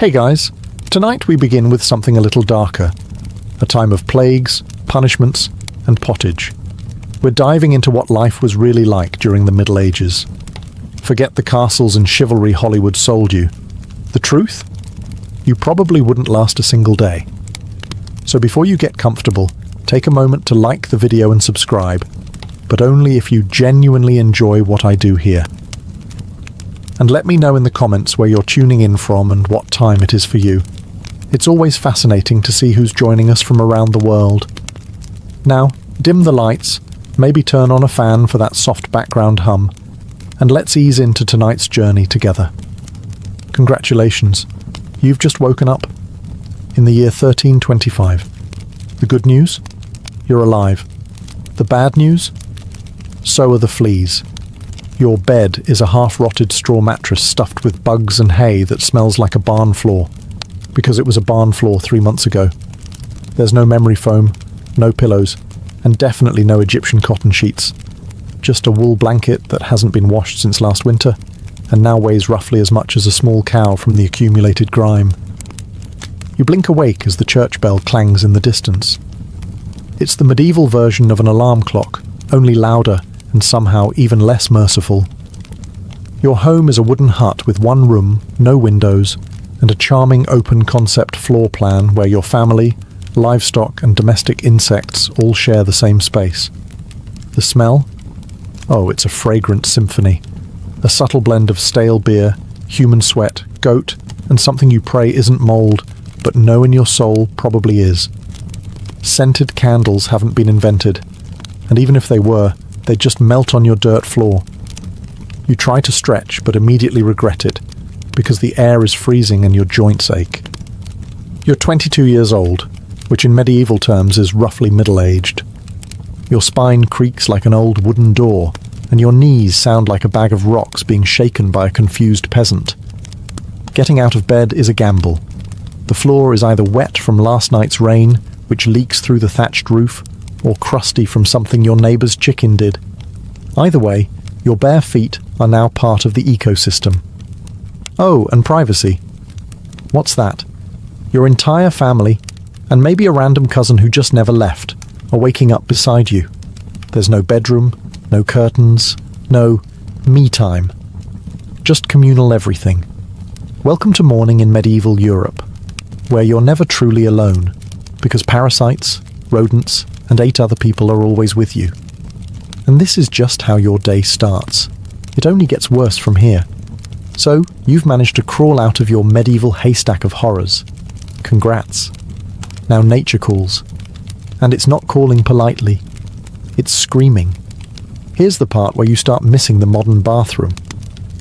Hey guys, tonight we begin with something a little darker. A time of plagues, punishments, and pottage. We're diving into what life was really like during the Middle Ages. Forget the castles and chivalry Hollywood sold you. The truth? You probably wouldn't last a single day. So before you get comfortable, take a moment to like the video and subscribe, but only if you genuinely enjoy what I do here. And let me know in the comments where you're tuning in from and what time it is for you. It's always fascinating to see who's joining us from around the world. Now, dim the lights, maybe turn on a fan for that soft background hum, and let's ease into tonight's journey together. Congratulations, you've just woken up in the year 1325. The good news? You're alive. The bad news? So are the fleas. Your bed is a half-rotted straw mattress stuffed with bugs and hay that smells like a barn floor, because it was a barn floor 3 months ago. There's no memory foam, no pillows, and definitely no Egyptian cotton sheets. Just a wool blanket that hasn't been washed since last winter, and now weighs roughly as much as a small cow from the accumulated grime. You blink awake as the church bell clangs in the distance. It's the medieval version of an alarm clock, only louder and somehow even less merciful. Your home is a wooden hut with one room, no windows, and a charming open-concept floor plan where your family, livestock and domestic insects all share the same space. The smell? Oh, it's a fragrant symphony. A subtle blend of stale beer, human sweat, goat, and something you pray isn't mold, but know in your soul probably is. Scented candles haven't been invented, and even if they were, they just melt on your dirt floor. You try to stretch, but immediately regret it, because the air is freezing and your joints ache. You're 22 years old, which in medieval terms is roughly middle-aged. Your spine creaks like an old wooden door, and your knees sound like a bag of rocks being shaken by a confused peasant. Getting out of bed is a gamble. The floor is either wet from last night's rain, which leaks through the thatched roof, or crusty from something your neighbour's chicken did. Either way, your bare feet are now part of the ecosystem. Oh, and privacy. What's that? Your entire family, and maybe a random cousin who just never left, are waking up beside you. There's no bedroom, no curtains, no me time. Just communal everything. Welcome to morning in medieval Europe, where you're never truly alone, because parasites, rodents, and 8 other people are always with you. And this is just how your day starts. It only gets worse from here. So, you've managed to crawl out of your medieval haystack of horrors. Congrats. Now nature calls. And it's not calling politely. It's screaming. Here's the part where you start missing the modern bathroom.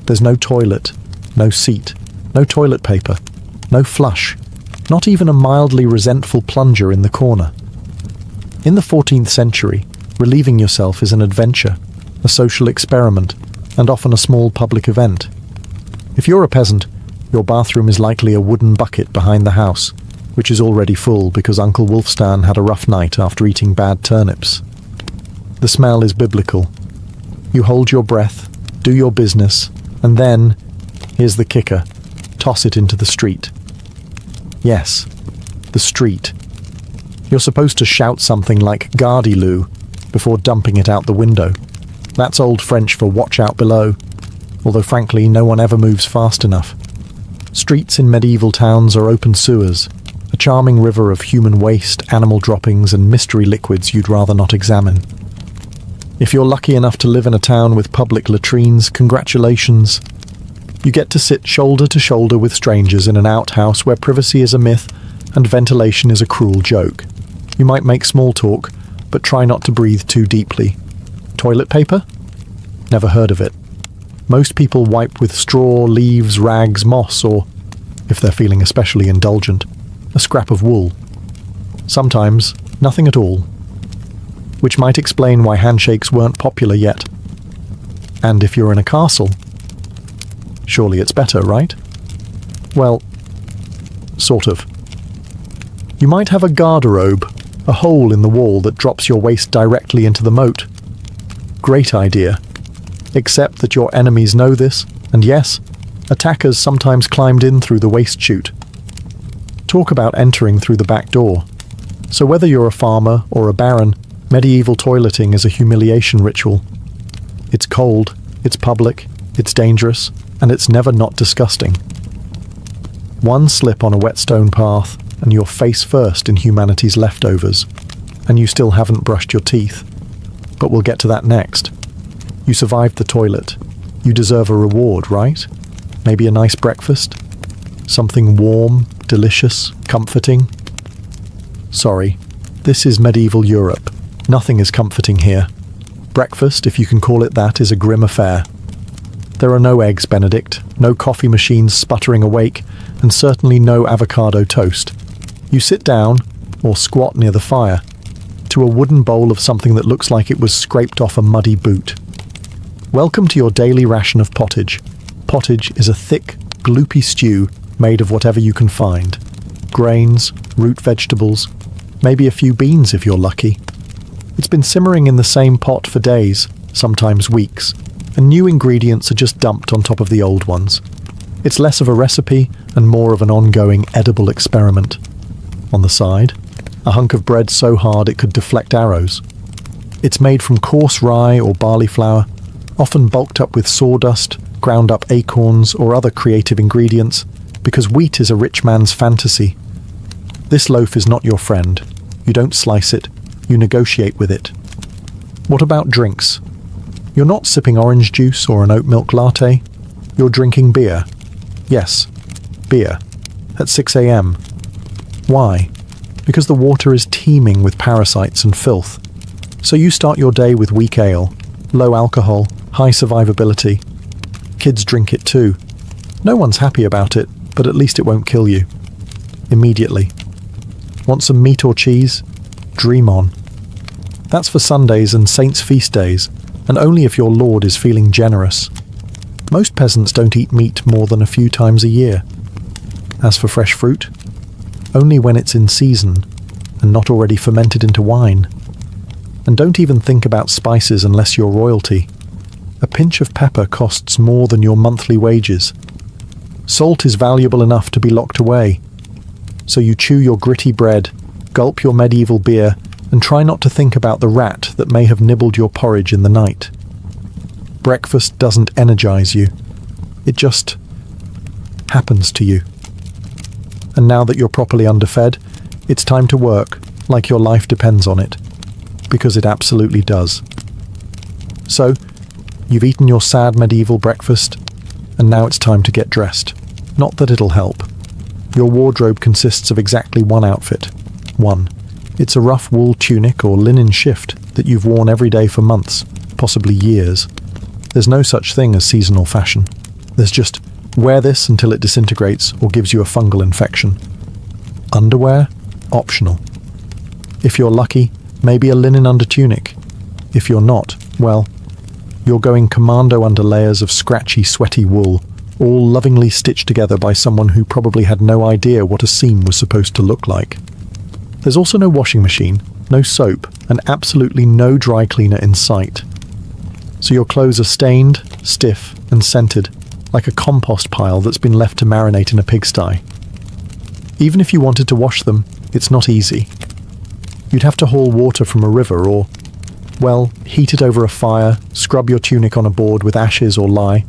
There's no toilet, no seat, no toilet paper, no flush, not even a mildly resentful plunger in the corner. In the 14th century, relieving yourself is an adventure, a social experiment, and often a small public event. If you're a peasant, your bathroom is likely a wooden bucket behind the house, which is already full because Uncle Wolfstan had a rough night after eating bad turnips. The smell is biblical. You hold your breath, do your business, and then, here's the kicker, toss it into the street. Yes, the street. You're supposed to shout something like "Gardez-lou" before dumping it out the window. That's Old French for "watch out below," although frankly no one ever moves fast enough. Streets in medieval towns are open sewers, a charming river of human waste, animal droppings and mystery liquids you'd rather not examine. If you're lucky enough to live in a town with public latrines, congratulations. You get to sit shoulder to shoulder with strangers in an outhouse where privacy is a myth and ventilation is a cruel joke. You might make small talk, but try not to breathe too deeply. Toilet paper? Never heard of it. Most people wipe with straw, leaves, rags, moss, or, if they're feeling especially indulgent, a scrap of wool. Sometimes, nothing at all. Which might explain why handshakes weren't popular yet. And if you're in a castle, surely it's better, right? Well, sort of. You might have a garderobe, a hole in the wall that drops your waist directly into the moat. Great idea. Except that your enemies know this, and yes, attackers sometimes climbed in through the waist chute, Talk about entering through the back door. So whether you're a farmer or a baron, medieval toileting is a humiliation ritual. It's cold, it's public, it's dangerous, and it's never not disgusting. One slip on a wet stone path, and you're face first in humanity's leftovers, and you still haven't brushed your teeth. But we'll get to that next. You survived the toilet. You deserve a reward, right? Maybe a nice breakfast? Something warm, delicious, comforting? Sorry, this is medieval Europe. Nothing is comforting here. Breakfast, if you can call it that, is a grim affair. There are no eggs Benedict, no coffee machines sputtering awake, and certainly no avocado toast. You sit down, or squat near the fire, to a wooden bowl of something that looks like it was scraped off a muddy boot. Welcome to your daily ration of pottage. Pottage is a thick, gloopy stew made of whatever you can find. Grains, root vegetables, maybe a few beans if you're lucky. It's been simmering in the same pot for days, sometimes weeks, and new ingredients are just dumped on top of the old ones. It's less of a recipe and more of an ongoing edible experiment. On the side, a hunk of bread so hard it could deflect arrows. It's made from coarse rye or barley flour, often bulked up with sawdust, ground up acorns or other creative ingredients, because wheat is a rich man's fantasy. This loaf is not your friend. You don't slice it, you negotiate with it. What about drinks? You're not sipping orange juice or an oat milk latte. You're drinking beer. Yes, beer. At 6 a.m. Why? Because the water is teeming with parasites and filth. So you start your day with weak ale, low alcohol, high survivability. Kids drink it too. No one's happy about it, but at least it won't kill you. Immediately. Want some meat or cheese? Dream on. That's for Sundays and saints' feast days, and only if your lord is feeling generous. Most peasants don't eat meat more than a few times a year. As for fresh fruit, only when it's in season, and not already fermented into wine. And don't even think about spices unless you're royalty. A pinch of pepper costs more than your monthly wages. Salt is valuable enough to be locked away. So you chew your gritty bread, gulp your medieval beer, and try not to think about the rat that may have nibbled your porridge in the night. Breakfast doesn't energize you. It just happens to you. And now that you're properly underfed, it's time to work, like your life depends on it. Because it absolutely does. So, you've eaten your sad medieval breakfast, and now it's time to get dressed. Not that it'll help. Your wardrobe consists of exactly one outfit. One. It's a rough wool tunic or linen shift that you've worn every day for months, possibly years. There's no such thing as seasonal fashion. There's just wear this until it disintegrates or gives you a fungal infection. Underwear? Optional. If you're lucky, maybe a linen undertunic. If you're not, well, you're going commando under layers of scratchy, sweaty wool, all lovingly stitched together by someone who probably had no idea what a seam was supposed to look like. There's also no washing machine, no soap, and absolutely no dry cleaner in sight. So your clothes are stained, stiff, and scented, like a compost pile that's been left to marinate in a pigsty. Even if you wanted to wash them, it's not easy. You'd have to haul water from a river or, well, heat it over a fire, scrub your tunic on a board with ashes or lye,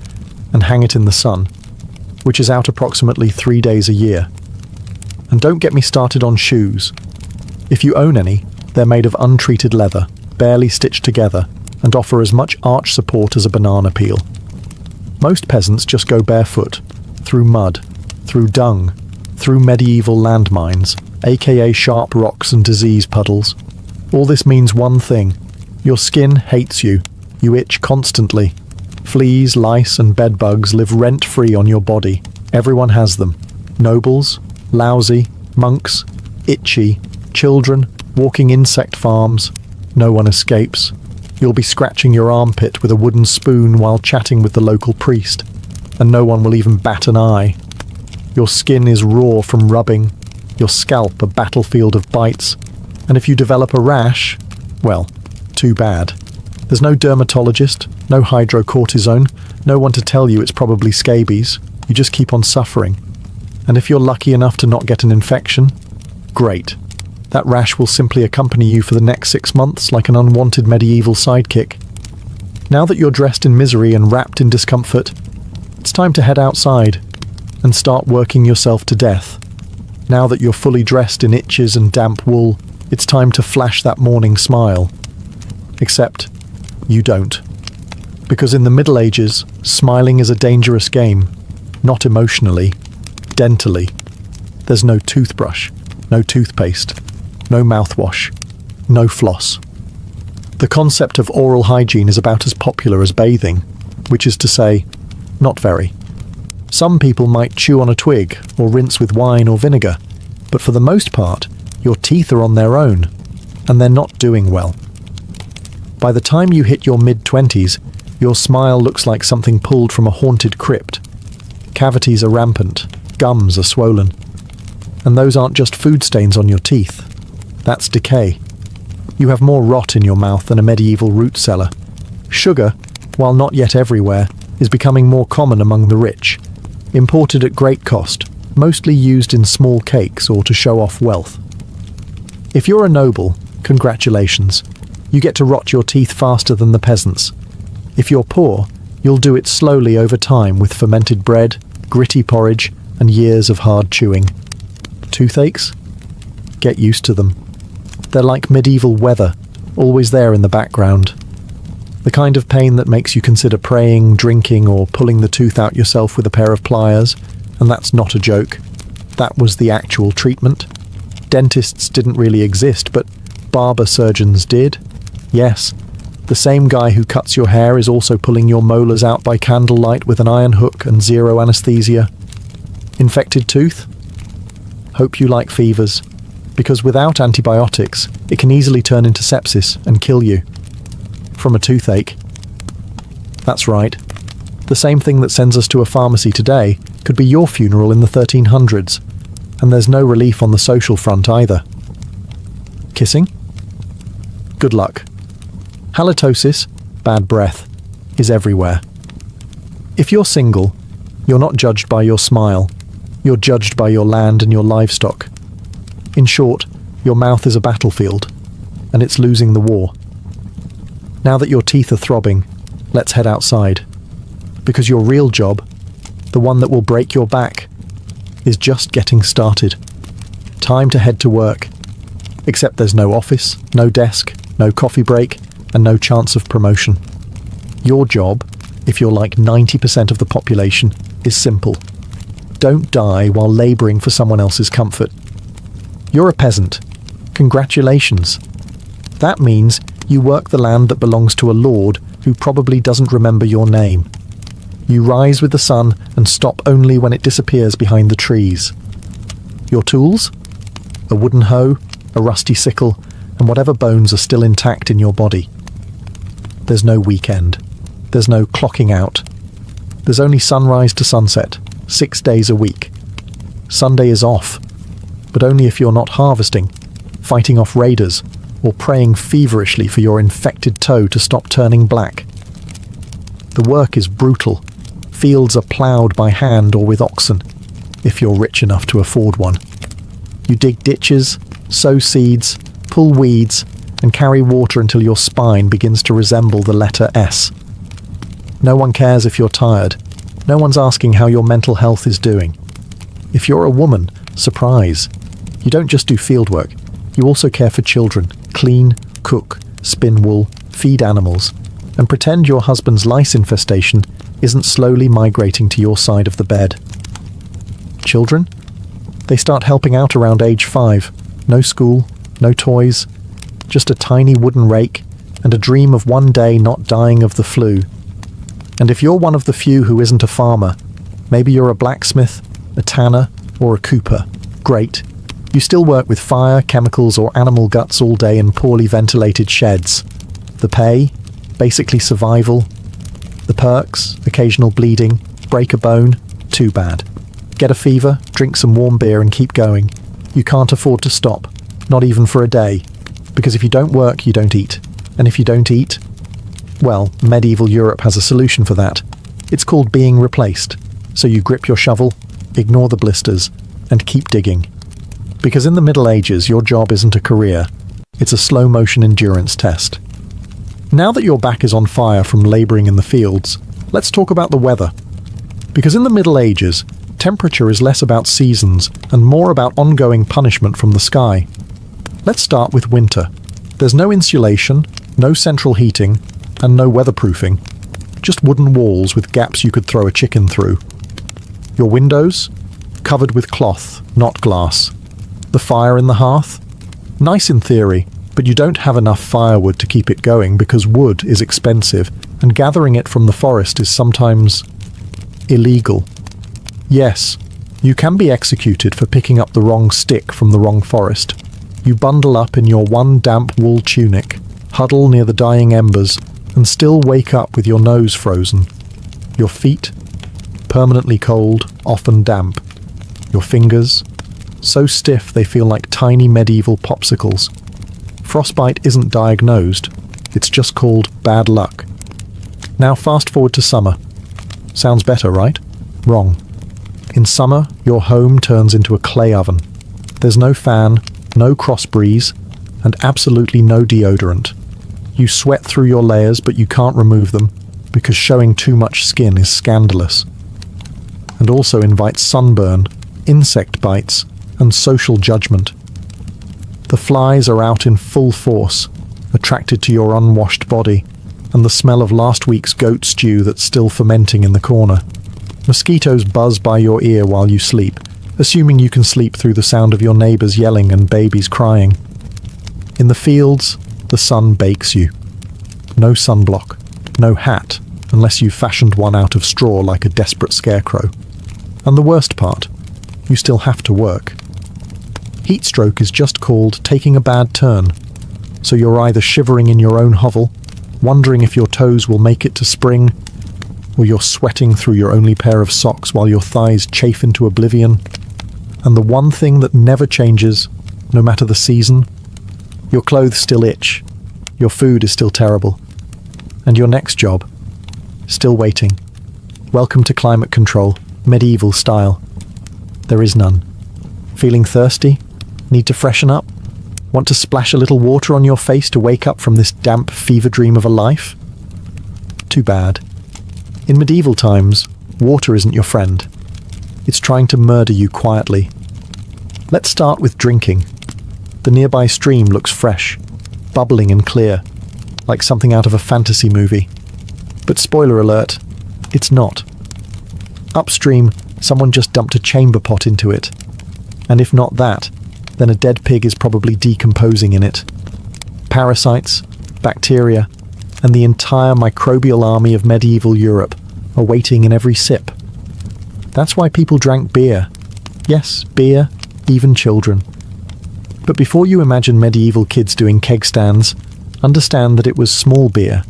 and hang it in the sun, which is out approximately 3 days a year. And don't get me started on shoes. If you own any, they're made of untreated leather, barely stitched together, and offer as much arch support as a banana peel. Most peasants just go barefoot, through mud, through dung, through medieval landmines, aka sharp rocks and disease puddles. All this means one thing. Your skin hates you. You itch constantly. Fleas, lice, and bedbugs live rent-free on your body. Everyone has them. Nobles, lousy, monks, itchy, children, walking insect farms. No one escapes. You'll be scratching your armpit with a wooden spoon while chatting with the local priest, and no one will even bat an eye. Your skin is raw from rubbing, your scalp a battlefield of bites, and if you develop a rash, well, too bad. There's no dermatologist, no hydrocortisone, no one to tell you it's probably scabies. You just keep on suffering. And if you're lucky enough to not get an infection, great. That rash will simply accompany you for the next 6 months like an unwanted medieval sidekick. Now that you're dressed in misery and wrapped in discomfort, it's time to head outside and start working yourself to death. Now that you're fully dressed in itches and damp wool, it's time to flash that morning smile. Except, you don't. Because in the Middle Ages, smiling is a dangerous game. Not emotionally, dentally. There's no toothbrush, no toothpaste, no mouthwash, no floss. The concept of oral hygiene is about as popular as bathing, which is to say, not very. Some people might chew on a twig or rinse with wine or vinegar, but for the most part, your teeth are on their own, and they're not doing well. By the time you hit your mid-20s, your smile looks like something pulled from a haunted crypt. Cavities are rampant, gums are swollen. And those aren't just food stains on your teeth. That's decay. You have more rot in your mouth than a medieval root cellar. Sugar, while not yet everywhere, is becoming more common among the rich. Imported at great cost, mostly used in small cakes or to show off wealth. If you're a noble, congratulations. You get to rot your teeth faster than the peasants. If you're poor, you'll do it slowly over time with fermented bread, gritty porridge, and years of hard chewing. Toothaches? Get used to them. They're like medieval weather, always there in the background. The kind of pain that makes you consider praying, drinking, or pulling the tooth out yourself with a pair of pliers, and that's not a joke. That was the actual treatment. Dentists didn't really exist, but barber surgeons did. Yes, the same guy who cuts your hair is also pulling your molars out by candlelight with an iron hook and zero anesthesia. Infected tooth? Hope you like fevers, because without antibiotics, it can easily turn into sepsis and kill you. From a toothache. That's right. The same thing that sends us to a pharmacy today could be your funeral in the 1300s, and there's no relief on the social front either. Kissing? Good luck. Halitosis, bad breath, is everywhere. If you're single, you're not judged by your smile. You're judged by your land and your livestock. In short, your mouth is a battlefield, and it's losing the war. Now that your teeth are throbbing, let's head outside. Because your real job, the one that will break your back, is just getting started. Time to head to work. Except there's no office, no desk, no coffee break, and no chance of promotion. Your job, if you're like 90% of the population, is simple. Don't die while labouring for someone else's comfort. You're a peasant. Congratulations. That means you work the land that belongs to a lord who probably doesn't remember your name. You rise with the sun and stop only when it disappears behind the trees. Your tools? A wooden hoe, a rusty sickle, and whatever bones are still intact in your body. There's no weekend. There's no clocking out. There's only sunrise to sunset, 6 days a week. Sunday is off, but only if you're not harvesting, fighting off raiders, or praying feverishly for your infected toe to stop turning black. The work is brutal. Fields are ploughed by hand or with oxen, if you're rich enough to afford one. You dig ditches, sow seeds, pull weeds, and carry water until your spine begins to resemble the letter S. No one cares if you're tired. No one's asking how your mental health is doing. If you're a woman, surprise. You don't just do fieldwork. You also care for children, clean, cook, spin wool, feed animals, and pretend your husband's lice infestation isn't slowly migrating to your side of the bed. Children? They start helping out around age 5. No school, no toys, just a tiny wooden rake and a dream of one day not dying of the flu. And if you're one of the few who isn't a farmer, maybe you're a blacksmith, a tanner, or a cooper. Great. You still work with fire, chemicals, or animal guts all day in poorly ventilated sheds. The pay? Basically survival. The perks? Occasional bleeding. Break a bone? Too bad. Get a fever, drink some warm beer and keep going. You can't afford to stop. Not even for a day. Because if you don't work, you don't eat. And if you don't eat, well, medieval Europe has a solution for that. It's called being replaced. So you grip your shovel, ignore the blisters, and keep digging. Because in the Middle Ages, your job isn't a career, it's a slow-motion endurance test. Now that your back is on fire from labouring in the fields, let's talk about the weather. Because in the Middle Ages, temperature is less about seasons and more about ongoing punishment from the sky. Let's start with winter. There's no insulation, no central heating, and no weatherproofing. Just wooden walls with gaps you could throw a chicken through. Your windows? Covered with cloth, not glass. The fire in the hearth? Nice in theory, but you don't have enough firewood to keep it going because wood is expensive, and gathering it from the forest is sometimes illegal. Yes, you can be executed for picking up the wrong stick from the wrong forest. You bundle up in your one damp wool tunic, huddle near the dying embers, and still wake up with your nose frozen. Your feet? Permanently cold, often damp. Your fingers? So stiff they feel like tiny medieval popsicles. Frostbite isn't diagnosed, it's just called bad luck. Now fast forward to summer. Sounds better, right? Wrong. In summer, your home turns into a clay oven. There's no fan, no cross breeze, and absolutely no deodorant. You sweat through your layers, but you can't remove them, because showing too much skin is scandalous. And also invites sunburn, insect bites, and social judgment. The flies are out in full force, attracted to your unwashed body, and the smell of last week's goat stew that's still fermenting in the corner. Mosquitoes buzz by your ear while you sleep, assuming you can sleep through the sound of your neighbours yelling and babies crying. In the fields, the sun bakes you. No sunblock, no hat, unless you've fashioned one out of straw like a desperate scarecrow. And the worst part, you still have to work. Heatstroke is just called taking a bad turn, so you're either shivering in your own hovel, wondering if your toes will make it to spring, or you're sweating through your only pair of socks while your thighs chafe into oblivion. And the one thing that never changes, no matter the season, your clothes still itch, your food is still terrible, and your next job, still waiting. Welcome to climate control, medieval style. There is none. Feeling thirsty? Need to freshen up? Want to splash a little water on your face to wake up from this damp fever dream of a life? Too bad. In medieval times, water isn't your friend. It's trying to murder you quietly. Let's start with drinking. The nearby stream looks fresh, bubbling and clear, like something out of a fantasy movie. But spoiler alert, it's not. Upstream, someone just dumped a chamber pot into it. And if not that, then a dead pig is probably decomposing in it. Parasites, bacteria, and the entire microbial army of medieval Europe are waiting in every sip. That's why people drank beer. Yes, beer, even children. But before you imagine medieval kids doing keg stands, understand that it was small beer,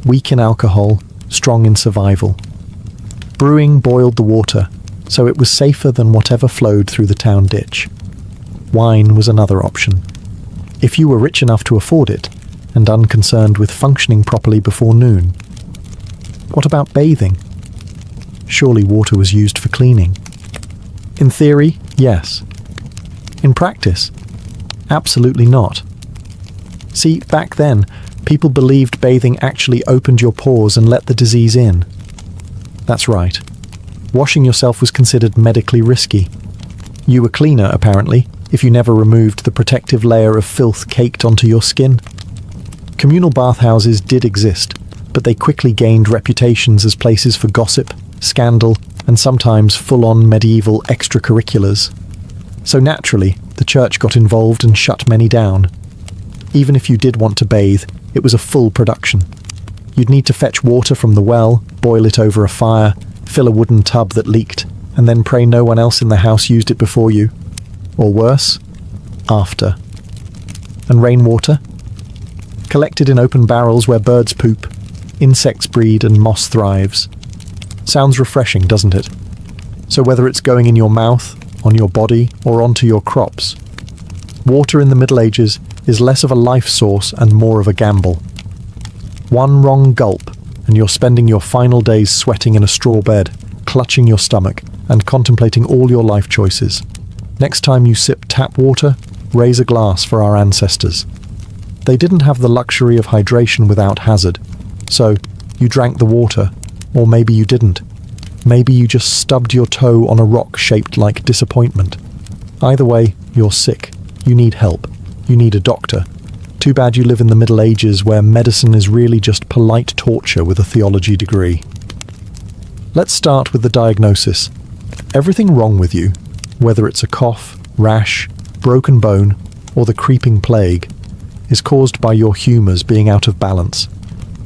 weak in alcohol, strong in survival. Brewing boiled the water, so it was safer than whatever flowed through the town ditch. Wine was another option. If you were rich enough to afford it, and unconcerned with functioning properly before noon. What about bathing? Surely water was used for cleaning. In theory, yes. In practice, absolutely not. See, back then, people believed bathing actually opened your pores and let the disease in. That's right. Washing yourself was considered medically risky. You were cleaner, apparently, if you never removed the protective layer of filth caked onto your skin. Communal bathhouses did exist, but they quickly gained reputations as places for gossip, scandal, and sometimes full-on medieval extracurriculars. So naturally, the church got involved and shut many down. Even if you did want to bathe, it was a full production. You'd need to fetch water from the well, boil it over a fire, fill a wooden tub that leaked, and then pray no one else in the house used it before you. Or worse, after. And rainwater? Collected in open barrels where birds poop, insects breed and moss thrives. Sounds refreshing, doesn't it? So whether it's going in your mouth, on your body, or onto your crops, water in the Middle Ages is less of a life source and more of a gamble. One wrong gulp, and you're spending your final days sweating in a straw bed, clutching your stomach, and contemplating all your life choices. Next time you sip tap water, raise a glass for our ancestors. They didn't have the luxury of hydration without hazard, so you drank the water, or maybe you didn't. Maybe you just stubbed your toe on a rock shaped like disappointment. Either way, you're sick. You need help. You need a doctor. Too bad you live in the Middle Ages where medicine is really just polite torture with a theology degree. Let's start with the diagnosis. Everything wrong with you, whether it's a cough, rash, broken bone, or the creeping plague, is caused by your humours being out of balance.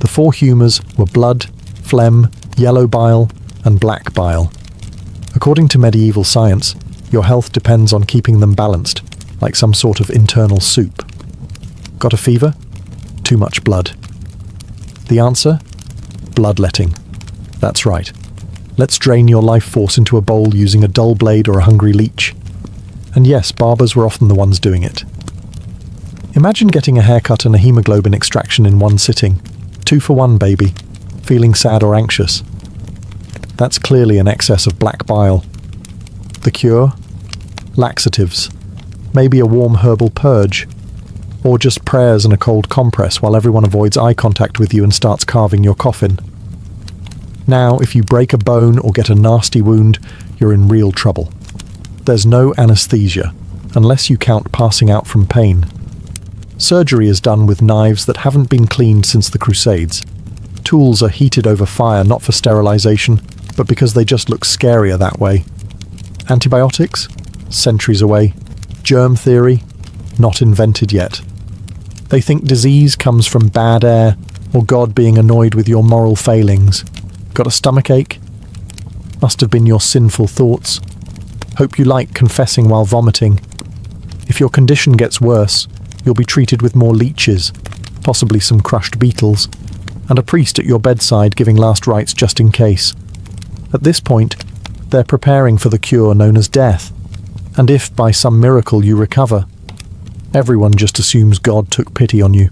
The 4 humours were blood, phlegm, yellow bile, and black bile. According to medieval science, your health depends on keeping them balanced, like some sort of internal soup. Got a fever? Too much blood. The answer? Bloodletting. That's right. Let's drain your life force into a bowl using a dull blade or a hungry leech. And yes, barbers were often the ones doing it. Imagine getting a haircut and a hemoglobin extraction in one sitting. 2 for 1, baby. Feeling sad or anxious? That's clearly an excess of black bile. The cure? Laxatives. Maybe a warm herbal purge. Or just prayers and a cold compress while everyone avoids eye contact with you and starts carving your coffin. Now, if you break a bone or get a nasty wound, you're in real trouble. There's no anesthesia, unless you count passing out from pain. Surgery is done with knives that haven't been cleaned since the Crusades. Tools are heated over fire not for sterilization, but because they just look scarier that way. Antibiotics? Centuries away. Germ theory? Not invented yet. They think disease comes from bad air or God being annoyed with your moral failings. Got a stomachache? Must have been your sinful thoughts. Hope you like confessing while vomiting. If your condition gets worse, you'll be treated with more leeches, possibly some crushed beetles, and a priest at your bedside giving last rites just in case. At this point, they're preparing for the cure known as death. And if by some miracle you recover, everyone just assumes God took pity on you.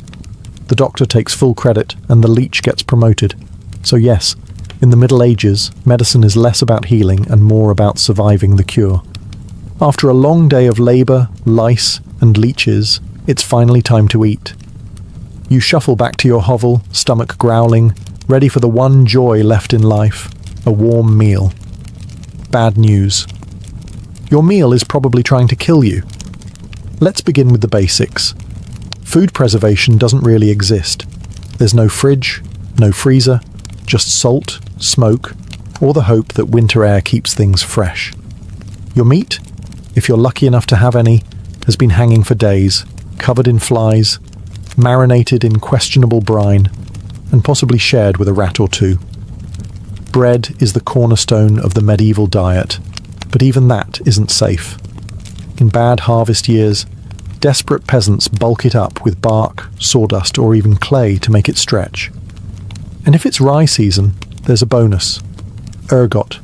The doctor takes full credit and the leech gets promoted. So yes, in the Middle Ages, medicine is less about healing and more about surviving the cure. After a long day of labour, lice, and leeches, it's finally time to eat. You shuffle back to your hovel, stomach growling, ready for the one joy left in life, a warm meal. Bad news. Your meal is probably trying to kill you. Let's begin with the basics. Food preservation doesn't really exist. There's no fridge, no freezer, just salt, smoke, or the hope that winter air keeps things fresh. Your meat, if you're lucky enough to have any, has been hanging for days, covered in flies, marinated in questionable brine, and possibly shared with a rat or 2. Bread is the cornerstone of the medieval diet, but even that isn't safe. In bad harvest years, desperate peasants bulk it up with bark, sawdust, or even clay to make it stretch. And if it's rye season, there's a bonus. Ergot,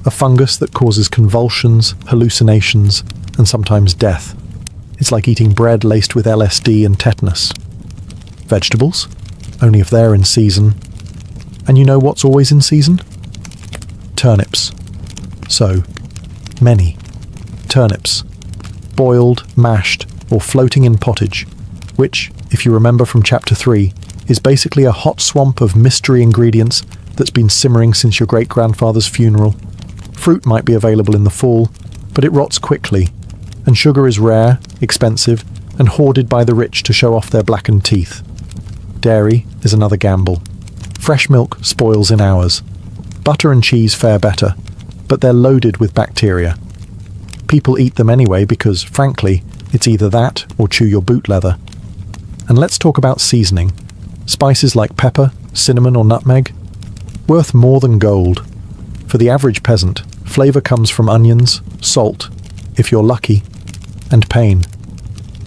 a fungus that causes convulsions, hallucinations, and sometimes death. It's like eating bread laced with LSD and tetanus. Vegetables? Only if they're in season. And you know what's always in season? Turnips. So, many turnips. Boiled, mashed, or floating in pottage, which, if you remember from chapter 3, is basically a hot swamp of mystery ingredients that's been simmering since your great-grandfather's funeral. Fruit might be available in the fall, but it rots quickly, and sugar is rare, expensive, and hoarded by the rich to show off their blackened teeth. Dairy is another gamble. Fresh milk spoils in hours. Butter and cheese fare better, but they're loaded with bacteria. People eat them anyway because, frankly, it's either that or chew your boot leather. And let's talk about seasoning. Spices like pepper, cinnamon or nutmeg, worth more than gold. For the average peasant, flavour comes from onions, salt, if you're lucky, and pain.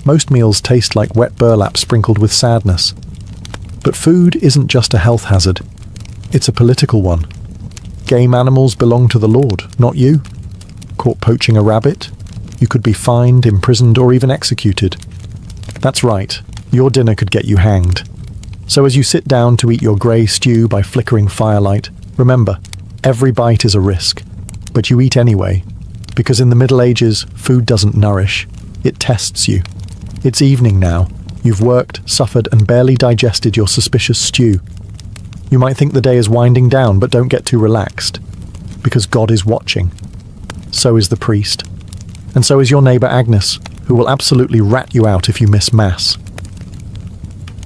Most meals taste like wet burlap sprinkled with sadness. But food isn't just a health hazard. It's a political one. Game animals belong to the Lord, not you. Caught poaching a rabbit, you could be fined, imprisoned, or even executed. That's right, your dinner could get you hanged. So as you sit down to eat your grey stew by flickering firelight, remember, every bite is a risk. But you eat anyway, because in the Middle Ages, food doesn't nourish, it tests you. It's evening now. You've worked, suffered, and barely digested your suspicious stew. You might think the day is winding down, but don't get too relaxed, because God is watching. So is the priest. And so is your neighbour Agnes, who will absolutely rat you out if you miss Mass.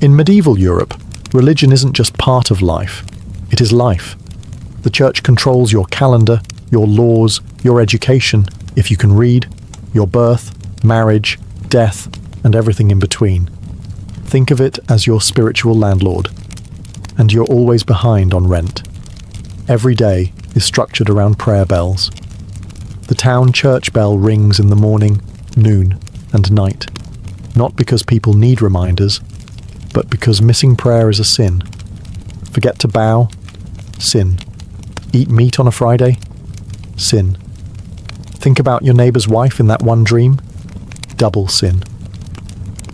In medieval Europe, religion isn't just part of life, it is life. The church controls your calendar, your laws, your education, if you can read, your birth, marriage, death, and everything in between. Think of it as your spiritual landlord. And you're always behind on rent. Every day is structured around prayer bells. The town church bell rings in the morning, noon, and night. Not because people need reminders, but because missing prayer is a sin. Forget to bow? Sin. Eat meat on a Friday? Sin. Think about your neighbour's wife in that one dream? Double sin.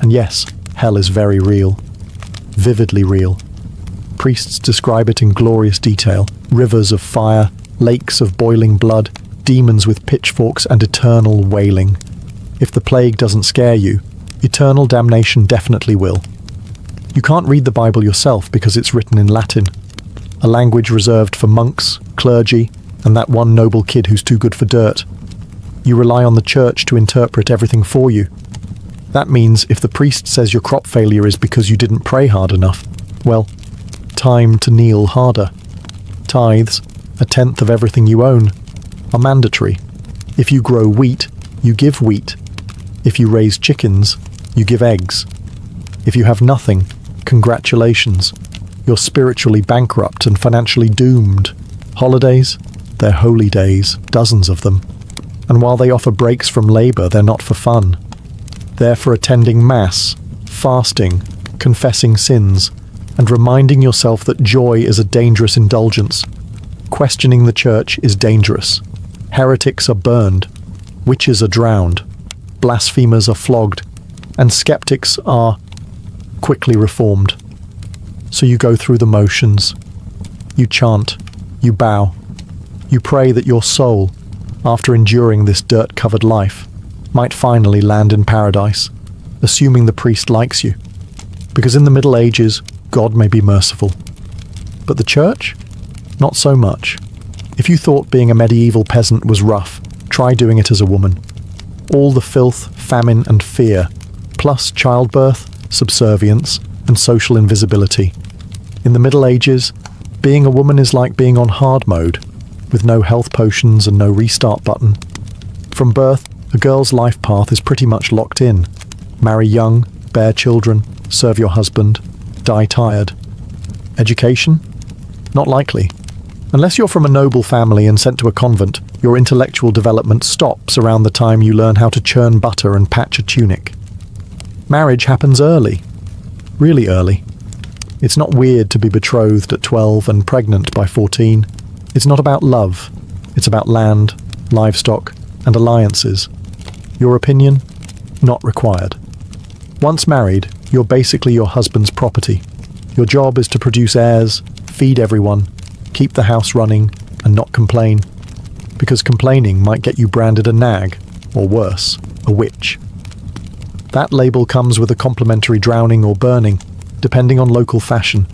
And yes, hell is very real. Vividly real. Priests describe it in glorious detail. Rivers of fire, lakes of boiling blood, demons with pitchforks and eternal wailing. If the plague doesn't scare you, eternal damnation definitely will. You can't read the Bible yourself because it's written in Latin, a language reserved for monks, clergy, and that one noble kid who's too good for dirt. You rely on the church to interpret everything for you. That means if the priest says your crop failure is because you didn't pray hard enough, well, time to kneel harder. Tithes, 1/10 of everything you own, are mandatory. If you grow wheat, you give wheat. If you raise chickens, you give eggs. If you have nothing, congratulations. You're spiritually bankrupt and financially doomed. Holidays? They're holy days, dozens of them. And while they offer breaks from labour, they're not for fun. They're for attending Mass, fasting, confessing sins, and reminding yourself that joy is a dangerous indulgence. Questioning the church is dangerous. Heretics are burned, witches are drowned, blasphemers are flogged, and skeptics are quickly reformed. So you go through the motions. You chant, you bow, you pray that your soul, after enduring this dirt-covered life, might finally land in paradise, assuming the priest likes you. Because in the Middle Ages, God may be merciful. But the church? Not so much. If you thought being a medieval peasant was rough, try doing it as a woman. All the filth, famine, and fear, plus childbirth, subservience, and social invisibility. In the Middle Ages, being a woman is like being on hard mode, with no health potions and no restart button. From birth, a girl's life path is pretty much locked in. Marry young, bear children, serve your husband, die tired. Education? Not likely. Unless you're from a noble family and sent to a convent, your intellectual development stops around the time you learn how to churn butter and patch a tunic. Marriage happens early. Really early. It's not weird to be betrothed at 12 and pregnant by 14. It's not about love. It's about land, livestock, and alliances. Your opinion? Not required. Once married, you're basically your husband's property. Your job is to produce heirs, feed everyone, keep the house running, and not complain. Because complaining might get you branded a nag, or worse, a witch. That label comes with a complimentary drowning or burning, depending on local fashion.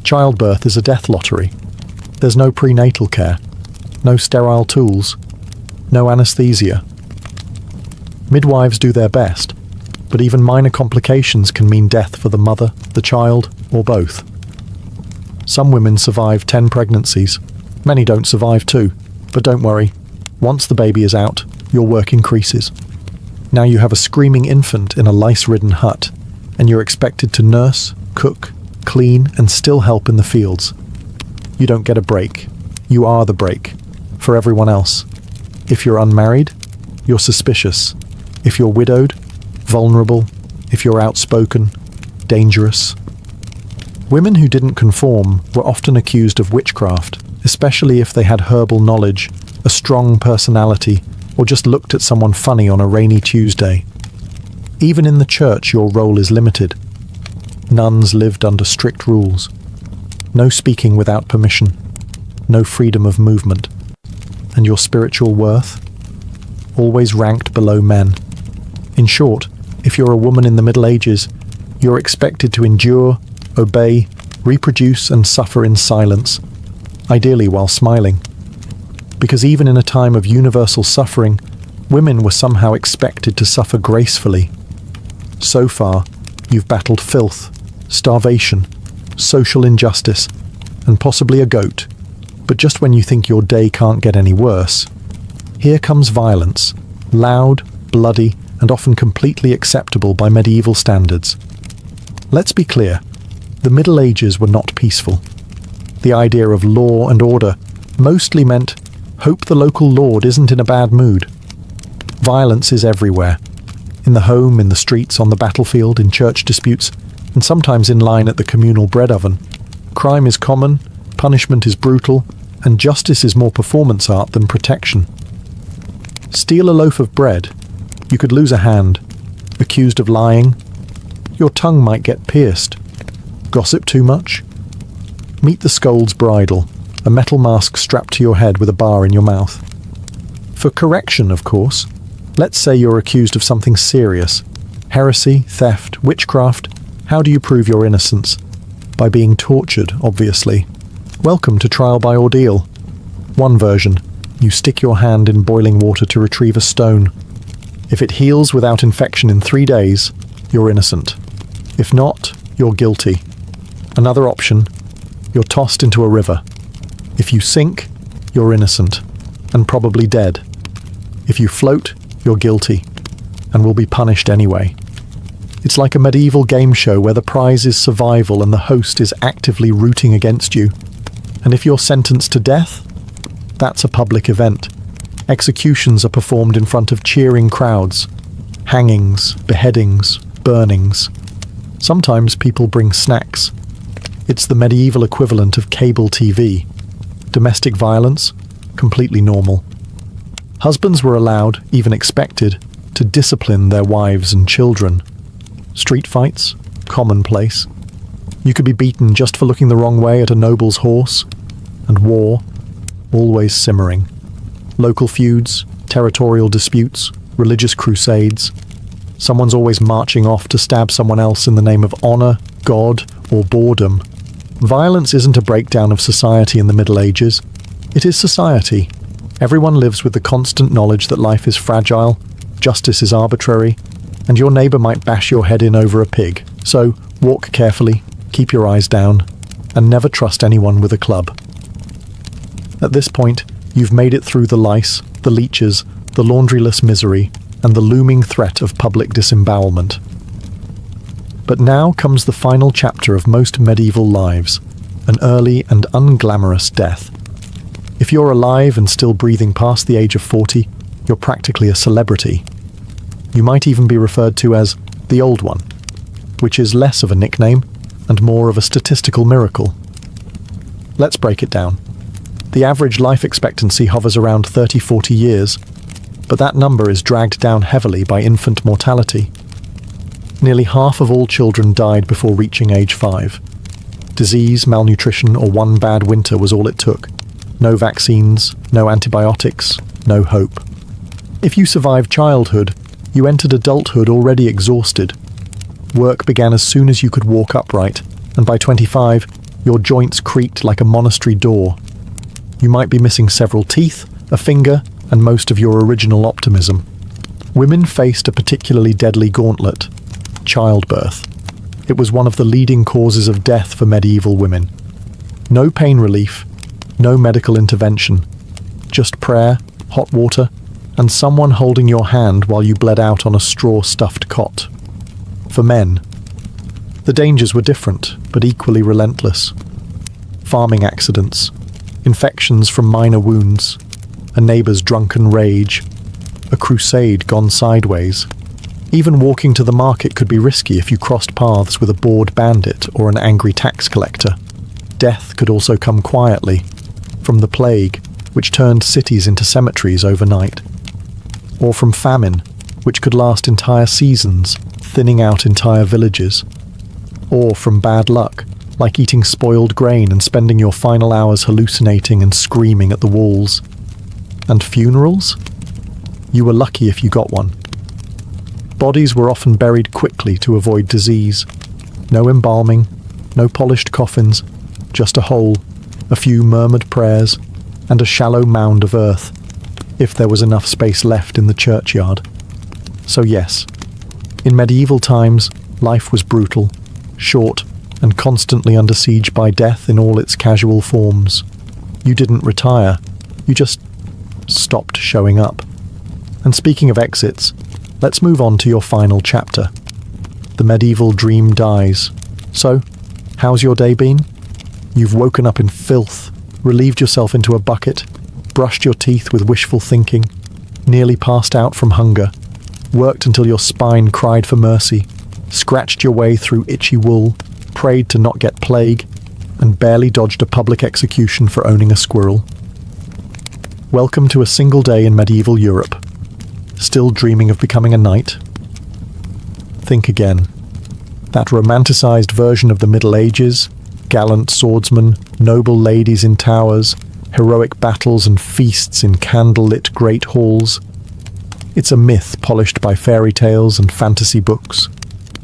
Childbirth is a death lottery. There's no prenatal care, no sterile tools, no anesthesia. Midwives do their best, but even minor complications can mean death for the mother, the child, or both. Some women survive 10 pregnancies. Many don't survive 2, but don't worry. Once the baby is out, your work increases. Now you have a screaming infant in a lice-ridden hut, and you're expected to nurse, cook, clean, and still help in the fields. You don't get a break. You are the break. For everyone else. If you're unmarried, you're suspicious. If you're widowed, vulnerable. If you're outspoken, dangerous. Women who didn't conform were often accused of witchcraft, especially if they had herbal knowledge, a strong personality, or just looked at someone funny on a rainy Tuesday. Even in the church, your role is limited. Nuns lived under strict rules. No speaking without permission. No freedom of movement. and your spiritual worth, always ranked below men. In short, if you're a woman in the Middle Ages, you're expected to endure, obey, reproduce and suffer in silence, ideally while smiling. Because even in a time of universal suffering, women were somehow expected to suffer gracefully. So far, you've battled filth, starvation, social injustice, and possibly a goat. But just when you think your day can't get any worse, here comes violence, loud, bloody, and often completely acceptable by medieval standards. Let's be clear, the Middle Ages were not peaceful. The idea of law and order mostly meant, hope the local lord isn't in a bad mood. Violence is everywhere. In the home, in the streets, on the battlefield, in church disputes, and sometimes in line at the communal bread oven. Crime is common, punishment is brutal, and justice is more performance art than protection. Steal a loaf of bread, you could lose a hand. Accused of lying, your tongue might get pierced. Gossip too much? Meet the scold's bridle, a metal mask strapped to your head with a bar in your mouth. For correction, of course, let's say you're accused of something serious. Heresy, theft, witchcraft. How do you prove your innocence? By being tortured, obviously. Welcome to trial by ordeal. One version, you stick your hand in boiling water to retrieve a stone. If it heals without infection in 3 days, you're innocent. If not, you're guilty. Another option, you're tossed into a river. If you sink, you're innocent, and probably dead. If you float, you're guilty, and will be punished anyway. It's like a medieval game show where the prize is survival and the host is actively rooting against you. And if you're sentenced to death, that's a public event. Executions are performed in front of cheering crowds. Hangings, beheadings, burnings. Sometimes people bring snacks. It's the medieval equivalent of cable TV. Domestic violence, completely normal. Husbands were allowed, even expected, to discipline their wives and children. Street fights, commonplace. You could be beaten just for looking the wrong way at a noble's horse. And war, always simmering. Local feuds, territorial disputes, religious crusades. Someone's always marching off to stab someone else in the name of honor, God, or boredom. Violence isn't a breakdown of society in the Middle Ages. It is society. Everyone lives with the constant knowledge that life is fragile, justice is arbitrary, and your neighbor might bash your head in over a pig. So, walk carefully, keep your eyes down, and never trust anyone with a club. At this point, you've made it through the lice, the leeches, the laundryless misery, and the looming threat of public disembowelment. But now comes the final chapter of most medieval lives, an early and unglamorous death. If you're alive and still breathing past the age of 40, you're practically a celebrity. You might even be referred to as the Old One, which is less of a nickname and more of a statistical miracle. Let's break it down. The average life expectancy hovers around 30-40 years, but that number is dragged down heavily by infant mortality. Nearly half of all children died before reaching age 5. Disease, malnutrition, or one bad winter was all it took. No vaccines, no antibiotics, no hope. If you survived childhood, you entered adulthood already exhausted. Work began as soon as you could walk upright, and by 25, your joints creaked like a monastery door. You might be missing several teeth, a finger, and most of your original optimism. Women faced a particularly deadly gauntlet: childbirth. It was one of the leading causes of death for medieval women. No pain relief, no medical intervention, just prayer, hot water, and someone holding your hand while you bled out on a straw-stuffed cot. For men, the dangers were different, but equally relentless. Farming accidents, infections from minor wounds, a neighbor's drunken rage, a crusade gone sideways. Even walking to the market could be risky if you crossed paths with a bored bandit or an angry tax collector. Death could also come quietly, from the plague, which turned cities into cemeteries overnight, or from famine, which could last entire seasons, thinning out entire villages, or from bad luck, like eating spoiled grain and spending your final hours hallucinating and screaming at the walls. And funerals? You were lucky if you got one. Bodies were often buried quickly to avoid disease. No embalming, no polished coffins, just a hole, a few murmured prayers, and a shallow mound of earth, if there was enough space left in the churchyard. So yes, in medieval times, life was brutal, short, and constantly under siege by death in all its casual forms. You didn't retire, you just stopped showing up. And speaking of exits, let's move on to your final chapter. The medieval dream dies. So, how's your day been? You've woken up in filth, relieved yourself into a bucket, brushed your teeth with wishful thinking, nearly passed out from hunger, worked until your spine cried for mercy, scratched your way through itchy wool, prayed to not get plague, and barely dodged a public execution for owning a squirrel. Welcome to a single day in medieval Europe. Still dreaming of becoming a knight? Think again. That romanticized version of the Middle Ages, gallant swordsmen, noble ladies in towers, heroic battles and feasts in candle-lit great halls. It's a myth polished by fairy tales and fantasy books.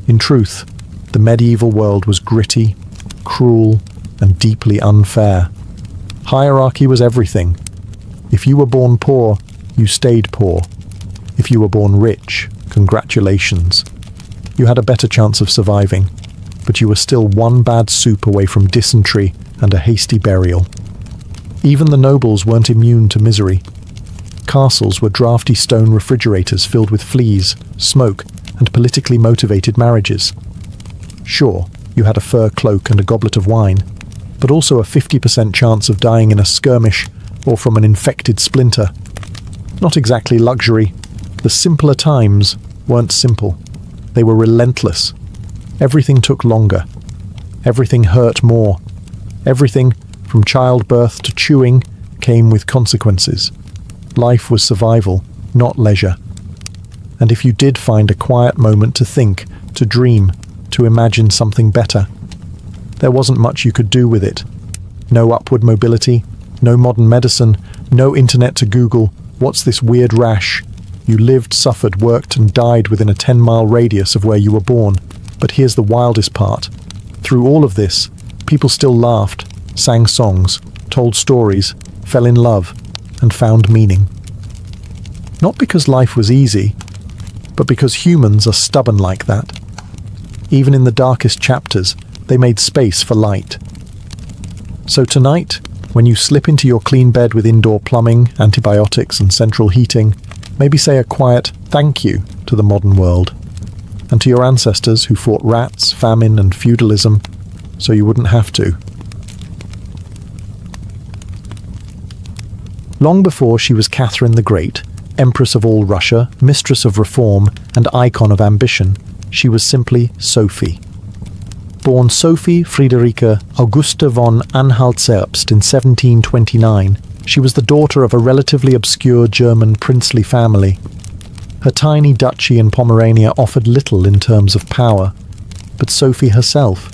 In truth, the medieval world was gritty, cruel, and deeply unfair. Hierarchy was everything. If you were born poor, you stayed poor. If you were born rich, congratulations. You had a better chance of surviving, but you were still one bad soup away from dysentery and a hasty burial. Even the nobles weren't immune to misery. Castles were drafty stone refrigerators filled with fleas, smoke, and politically motivated marriages. Sure, you had a fur cloak and a goblet of wine, but also a 50% chance of dying in a skirmish or from an infected splinter. Not exactly luxury. The simpler times weren't simple. They were relentless. Everything took longer. Everything hurt more. Everything, from childbirth to chewing, came with consequences. Life was survival, not leisure. And if you did find a quiet moment to think, to dream, to imagine something better, there wasn't much you could do with it. No upward mobility, no modern medicine, no internet to Google, what's this weird rash? You lived, suffered, worked, and died within a 10-mile radius of where you were born. But here's the wildest part. Through all of this, people still laughed, sang songs, told stories, fell in love, and found meaning. Not because life was easy, but because humans are stubborn like that. Even in the darkest chapters, they made space for light. So tonight, when you slip into your clean bed with indoor plumbing, antibiotics, and central heating, maybe say a quiet thank you to the modern world, and to your ancestors who fought rats, famine, and feudalism, so you wouldn't have to. Long before she was Catherine the Great, Empress of all Russia, mistress of reform, and icon of ambition, she was simply Sophie. Born Sophie Friederike Augusta von Anhalt-Zerbst in 1729, she was the daughter of a relatively obscure German princely family. Her tiny duchy in Pomerania offered little in terms of power, but Sophie herself.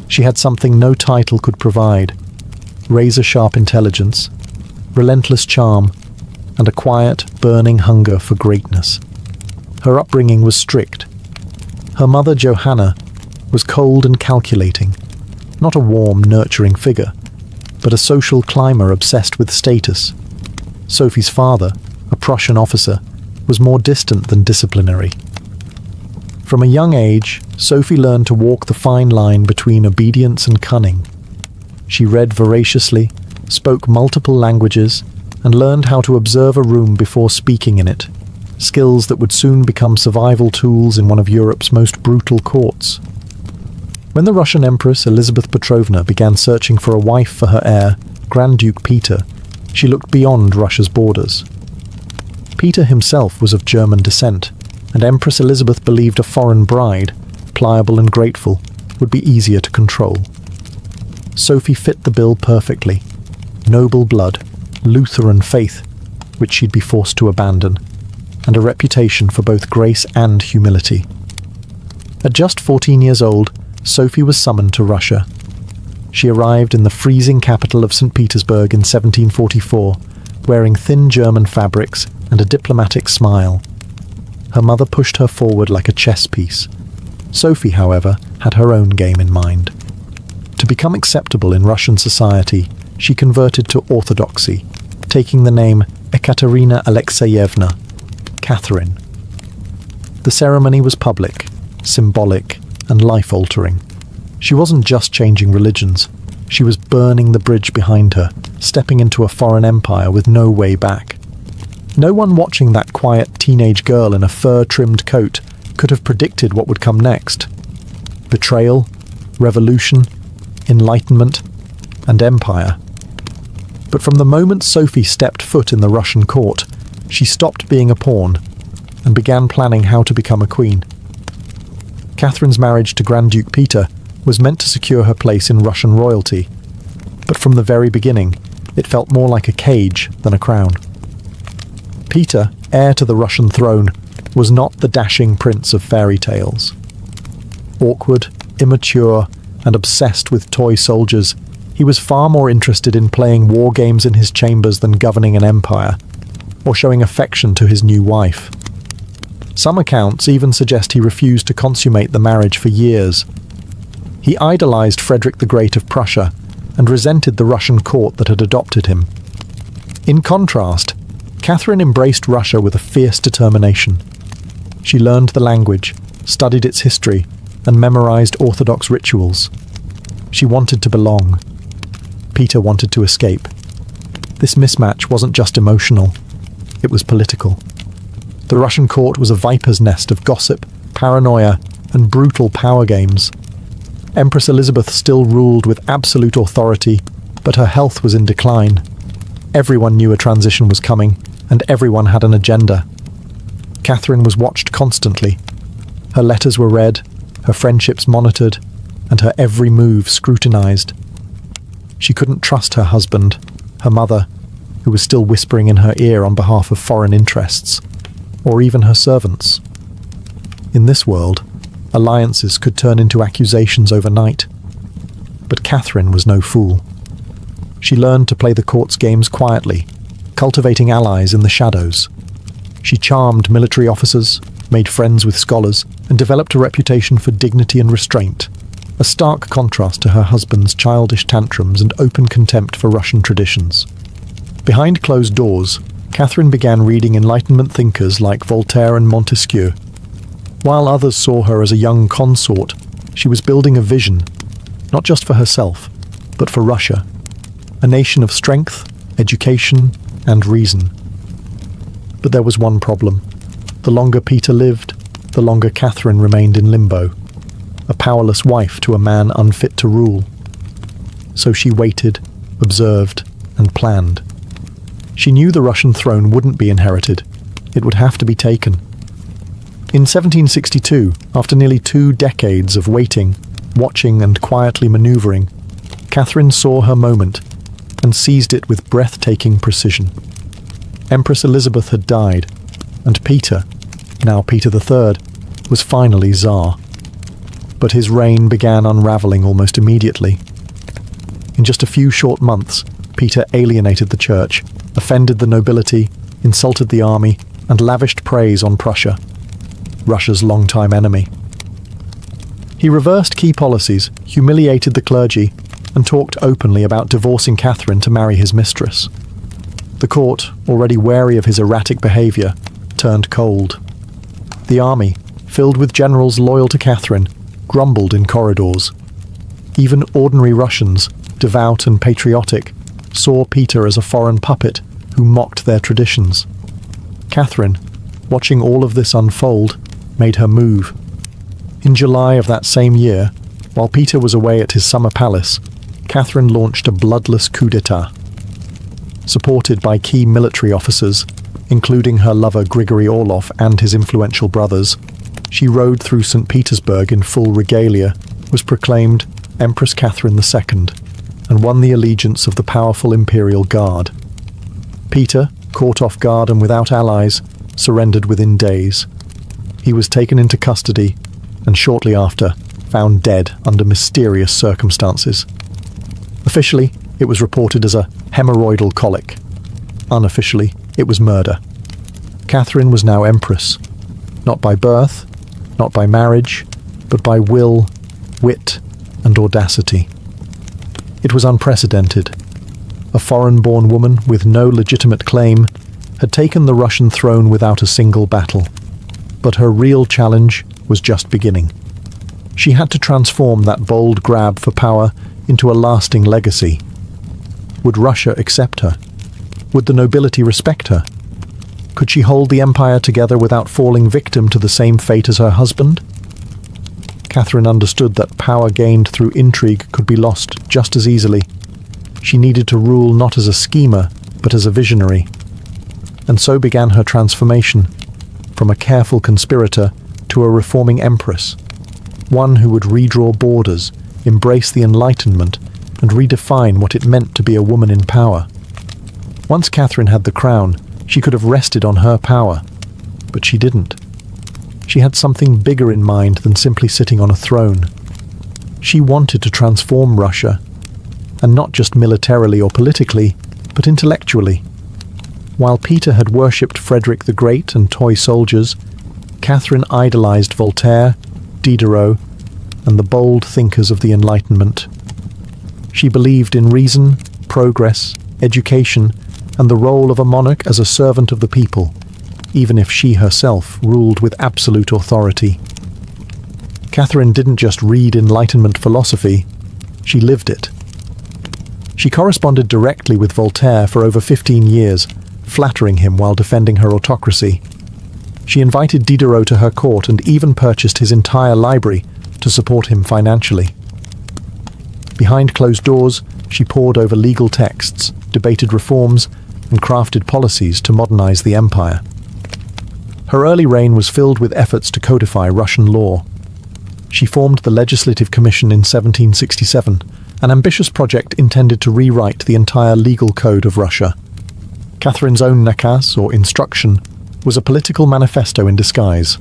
She had something no title could provide: razor-sharp intelligence, relentless charm, and a quiet, burning hunger for greatness. Her upbringing was strict. Her mother, Johanna, was cold and calculating, not a warm, nurturing figure, but a social climber obsessed with status. Sophie's father, a Prussian officer, was more distant than disciplinary. From a young age, Sophie learned to walk the fine line between obedience and cunning. She read voraciously, spoke multiple languages, and learned how to observe a room before speaking in it, skills that would soon become survival tools in one of Europe's most brutal courts. When the Russian Empress Elizabeth Petrovna began searching for a wife for her heir, Grand Duke Peter, she looked beyond Russia's borders. Peter himself was of German descent, and Empress Elizabeth believed a foreign bride, pliable and grateful, would be easier to control. Sophie fit the bill perfectly. Noble blood, Lutheran faith, which she'd be forced to abandon, and a reputation for both grace and humility. At just 14 years old, Sophie was summoned to Russia. She arrived in the freezing capital of St. Petersburg in 1744, wearing thin German fabrics and a diplomatic smile. Her mother pushed her forward like a chess piece. Sophie, however, had her own game in mind. To become acceptable in Russian society, she converted to Orthodoxy, taking the name Ekaterina Alexeyevna, Catherine. The ceremony was public, symbolic, and life-altering. She wasn't just changing religions, she was burning the bridge behind her, stepping into a foreign empire with no way back. No one watching that quiet teenage girl in a fur-trimmed coat could have predicted what would come next. Betrayal, revolution, enlightenment, and empire. But from the moment Sophie stepped foot in the Russian court, she stopped being a pawn and began planning how to become a queen. Catherine's marriage to Grand Duke Peter was meant to secure her place in Russian royalty, but from the very beginning, it felt more like a cage than a crown. Peter, heir to the Russian throne, was not the dashing prince of fairy tales. Awkward, immature, and obsessed with toy soldiers, he was far more interested in playing war games in his chambers than governing an empire, or showing affection to his new wife. Some accounts even suggest he refused to consummate the marriage for years. He idolized Frederick the Great of Prussia and resented the Russian court that had adopted him. In contrast, Catherine embraced Russia with a fierce determination. She learned the language, studied its history, and memorized Orthodox rituals. She wanted to belong. Peter wanted to escape. This mismatch wasn't just emotional, it was political. The Russian court was a viper's nest of gossip, paranoia, and brutal power games. Empress Elizabeth still ruled with absolute authority, but her health was in decline. Everyone knew a transition was coming, and everyone had an agenda. Catherine was watched constantly. Her letters were read, her friendships monitored, and her every move scrutinized. She couldn't trust her husband, her mother, who was still whispering in her ear on behalf of foreign interests, or even her servants. In this world, alliances could turn into accusations overnight. But Catherine was no fool. She learned to play the court's games quietly, cultivating allies in the shadows. She charmed military officers, made friends with scholars, and developed a reputation for dignity and restraint, a stark contrast to her husband's childish tantrums and open contempt for Russian traditions. Behind closed doors, Catherine began reading Enlightenment thinkers like Voltaire and Montesquieu. While others saw her as a young consort, she was building a vision, not just for herself, but for Russia, a nation of strength, education, and reason. But there was one problem. The longer Peter lived, the longer Catherine remained in limbo, a powerless wife to a man unfit to rule. So she waited, observed, and planned. She knew the Russian throne wouldn't be inherited. It would have to be taken. In 1762, after nearly 2 decades of waiting, watching, and quietly maneuvering, Catherine saw her moment and seized it with breathtaking precision. Empress Elizabeth had died, and Peter, now Peter III, was finally Tsar. But his reign began unraveling almost immediately. In just a few short months, Peter alienated the church, offended the nobility, insulted the army, and lavished praise on Prussia, Russia's longtime enemy. He reversed key policies, humiliated the clergy, and talked openly about divorcing Catherine to marry his mistress. The court, already wary of his erratic behaviour, turned cold. The army, filled with generals loyal to Catherine, grumbled in corridors. Even ordinary Russians, devout and patriotic, saw Peter as a foreign puppet who mocked their traditions. Catherine, watching all of this unfold, made her move. In July of that same year, while Peter was away at his summer palace, Catherine launched a bloodless coup d'etat. Supported by key military officers, including her lover Grigory Orlov and his influential brothers, she rode through St. Petersburg in full regalia, was proclaimed Empress Catherine II, and won the allegiance of the powerful Imperial Guard. Peter, caught off guard and without allies, surrendered within days. He was taken into custody, and shortly after, found dead under mysterious circumstances. Officially, it was reported as a hemorrhoidal colic. Unofficially, it was murder. Catherine was now empress, not by birth, not by marriage, but by will, wit, and audacity. It was unprecedented. A foreign-born woman with no legitimate claim had taken the Russian throne without a single battle. But her real challenge was just beginning. She had to transform that bold grab for power into a lasting legacy. Would Russia accept her? Would the nobility respect her? Could she hold the empire together without falling victim to the same fate as her husband? Catherine understood that power gained through intrigue could be lost just as easily. She needed to rule not as a schemer, but as a visionary. And so began her transformation, from a careful conspirator to a reforming empress, one who would redraw borders, embrace the Enlightenment, and redefine what it meant to be a woman in power. Once Catherine had the crown, she could have rested on her power, but she didn't. She had something bigger in mind than simply sitting on a throne. She wanted to transform Russia, and not just militarily or politically, but intellectually. While Peter had worshipped Frederick the Great and toy soldiers, Catherine idolized Voltaire, Diderot, and the bold thinkers of the Enlightenment. She believed in reason, progress, education, and the role of a monarch as a servant of the people, even if she herself ruled with absolute authority. Catherine didn't just read Enlightenment philosophy, she lived it. She corresponded directly with Voltaire for over 15 years, flattering him while defending her autocracy. She invited Diderot to her court and even purchased his entire library to support him financially. Behind closed doors, she pored over legal texts, debated reforms, and crafted policies to modernize the empire. Her early reign was filled with efforts to codify Russian law. She formed the Legislative Commission in 1767, an ambitious project intended to rewrite the entire legal code of Russia. Catherine's own nakaz, or instruction, was a political manifesto in disguise,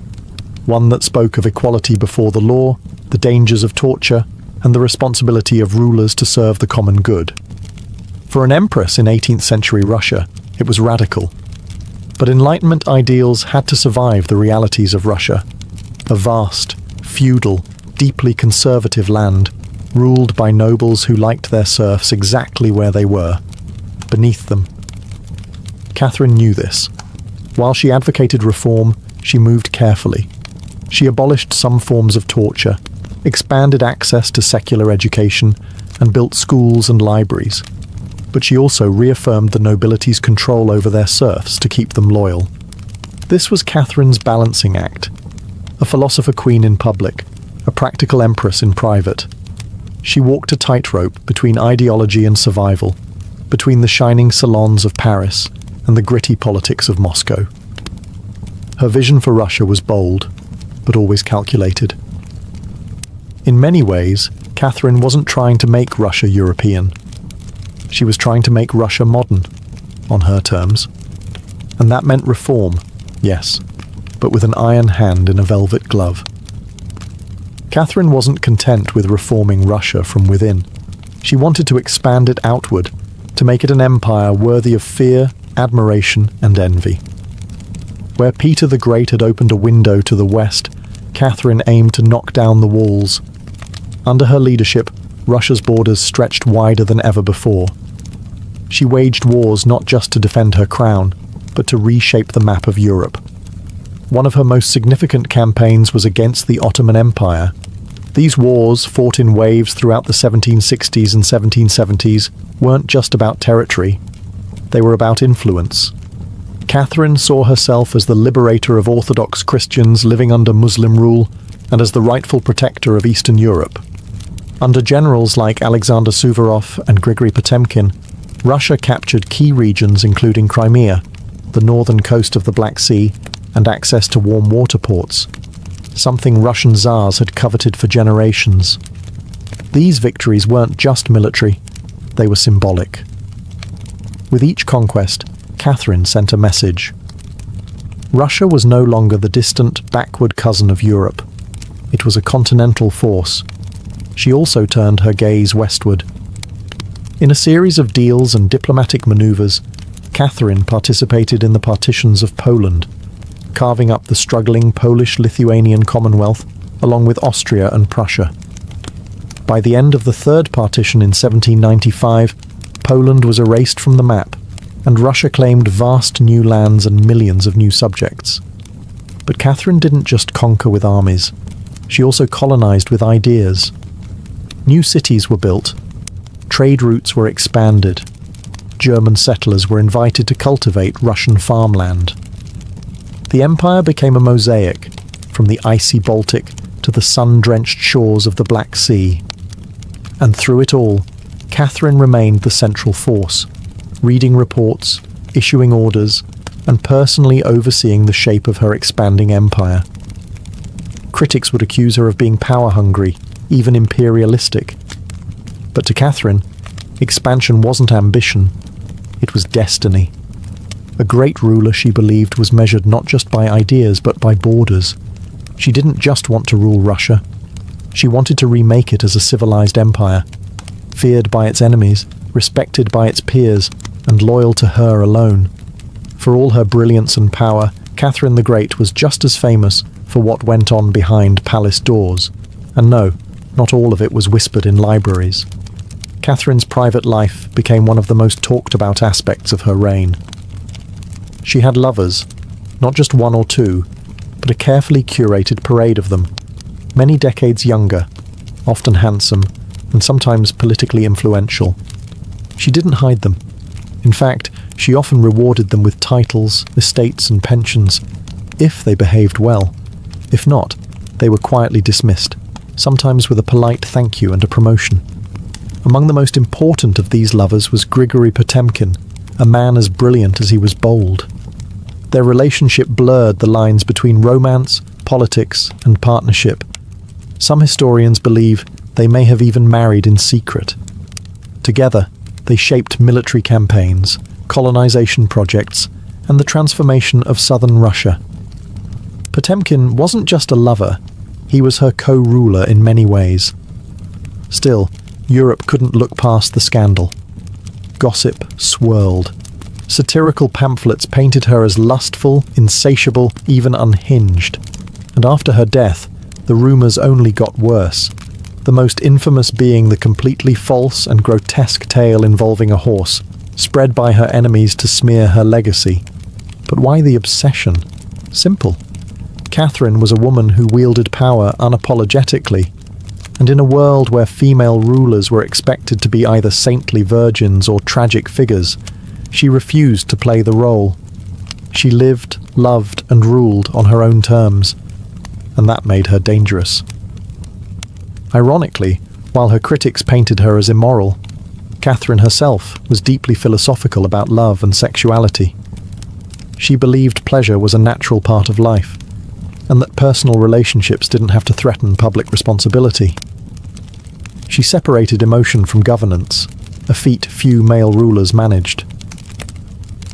one that spoke of equality before the law, the dangers of torture, and the responsibility of rulers to serve the common good. For an empress in 18th century Russia, it was radical. But Enlightenment ideals had to survive the realities of Russia, a vast, feudal, deeply conservative land, ruled by nobles who liked their serfs exactly where they were, beneath them. Catherine knew this. While she advocated reform, she moved carefully. She abolished some forms of torture, expanded access to secular education, and built schools and libraries. But she also reaffirmed the nobility's control over their serfs to keep them loyal. This was Catherine's balancing act, a philosopher queen in public, a practical empress in private. She walked a tightrope between ideology and survival, between the shining salons of Paris and the gritty politics of Moscow. Her vision for Russia was bold, but always calculated. In many ways, Catherine wasn't trying to make Russia European. She was trying to make Russia modern, on her terms. And that meant reform, yes, but with an iron hand in a velvet glove. Catherine wasn't content with reforming Russia from within. She wanted to expand it outward, to make it an empire worthy of fear, admiration, and envy. Where Peter the Great had opened a window to the west, Catherine aimed to knock down the walls. Under her leadership, Russia's borders stretched wider than ever before. She waged wars not just to defend her crown, but to reshape the map of Europe. One of her most significant campaigns was against the Ottoman Empire. These wars, fought in waves throughout the 1760s and 1770s, weren't just about territory. They were about influence. Catherine saw herself as the liberator of Orthodox Christians living under Muslim rule and as the rightful protector of Eastern Europe. Under generals like Alexander Suvorov and Grigory Potemkin, Russia captured key regions including Crimea, the northern coast of the Black Sea, and access to warm water ports, something Russian Tsars had coveted for generations. These victories weren't just military, they were symbolic. With each conquest, Catherine sent a message. Russia was no longer the distant, backward cousin of Europe. It was a continental force. She also turned her gaze westward. In a series of deals and diplomatic maneuvers, Catherine participated in the partitions of Poland, carving up the struggling Polish-Lithuanian Commonwealth along with Austria and Prussia. By the end of the Third Partition in 1795, Poland was erased from the map, and Russia claimed vast new lands and millions of new subjects. But Catherine didn't just conquer with armies. She also colonized with ideas. New cities were built. Trade routes were expanded. German settlers were invited to cultivate Russian farmland. The empire became a mosaic, from the icy Baltic to the sun-drenched shores of the Black Sea. And through it all, Catherine remained the central force, reading reports, issuing orders, and personally overseeing the shape of her expanding empire. Critics would accuse her of being power-hungry, even imperialistic. But to Catherine, expansion wasn't ambition, it was destiny. A great ruler, she believed, was measured not just by ideas but by borders. She didn't just want to rule Russia. She wanted to remake it as a civilized empire, feared by its enemies, respected by its peers, and loyal to her alone. For all her brilliance and power, Catherine the Great was just as famous for what went on behind palace doors. And no, not all of it was whispered in libraries. Catherine's private life became one of the most talked about aspects of her reign. She had lovers, not just one or two, but a carefully curated parade of them, many decades younger, often handsome, and sometimes politically influential. She didn't hide them. In fact, she often rewarded them with titles, estates, and pensions, if they behaved well. If not, they were quietly dismissed, sometimes with a polite thank you and a promotion. Among the most important of these lovers was Grigory Potemkin, a man as brilliant as he was bold. Their relationship blurred the lines between romance, politics, and partnership. Some historians believe they may have even married in secret. Together, they shaped military campaigns, colonization projects, and the transformation of southern Russia. Potemkin wasn't just a lover, he was her co-ruler in many ways. Still, Europe couldn't look past the scandal. Gossip swirled. Satirical pamphlets painted her as lustful, insatiable, even unhinged. And after her death, the rumours only got worse, the most infamous being the completely false and grotesque tale involving a horse, spread by her enemies to smear her legacy. But why the obsession? Simple. Catherine was a woman who wielded power unapologetically, and in a world where female rulers were expected to be either saintly virgins or tragic figures, she refused to play the role. She lived, loved, and ruled on her own terms, and that made her dangerous. Ironically, while her critics painted her as immoral, Catherine herself was deeply philosophical about love and sexuality. She believed pleasure was a natural part of life, and that personal relationships didn't have to threaten public responsibility. She separated emotion from governance, a feat few male rulers managed.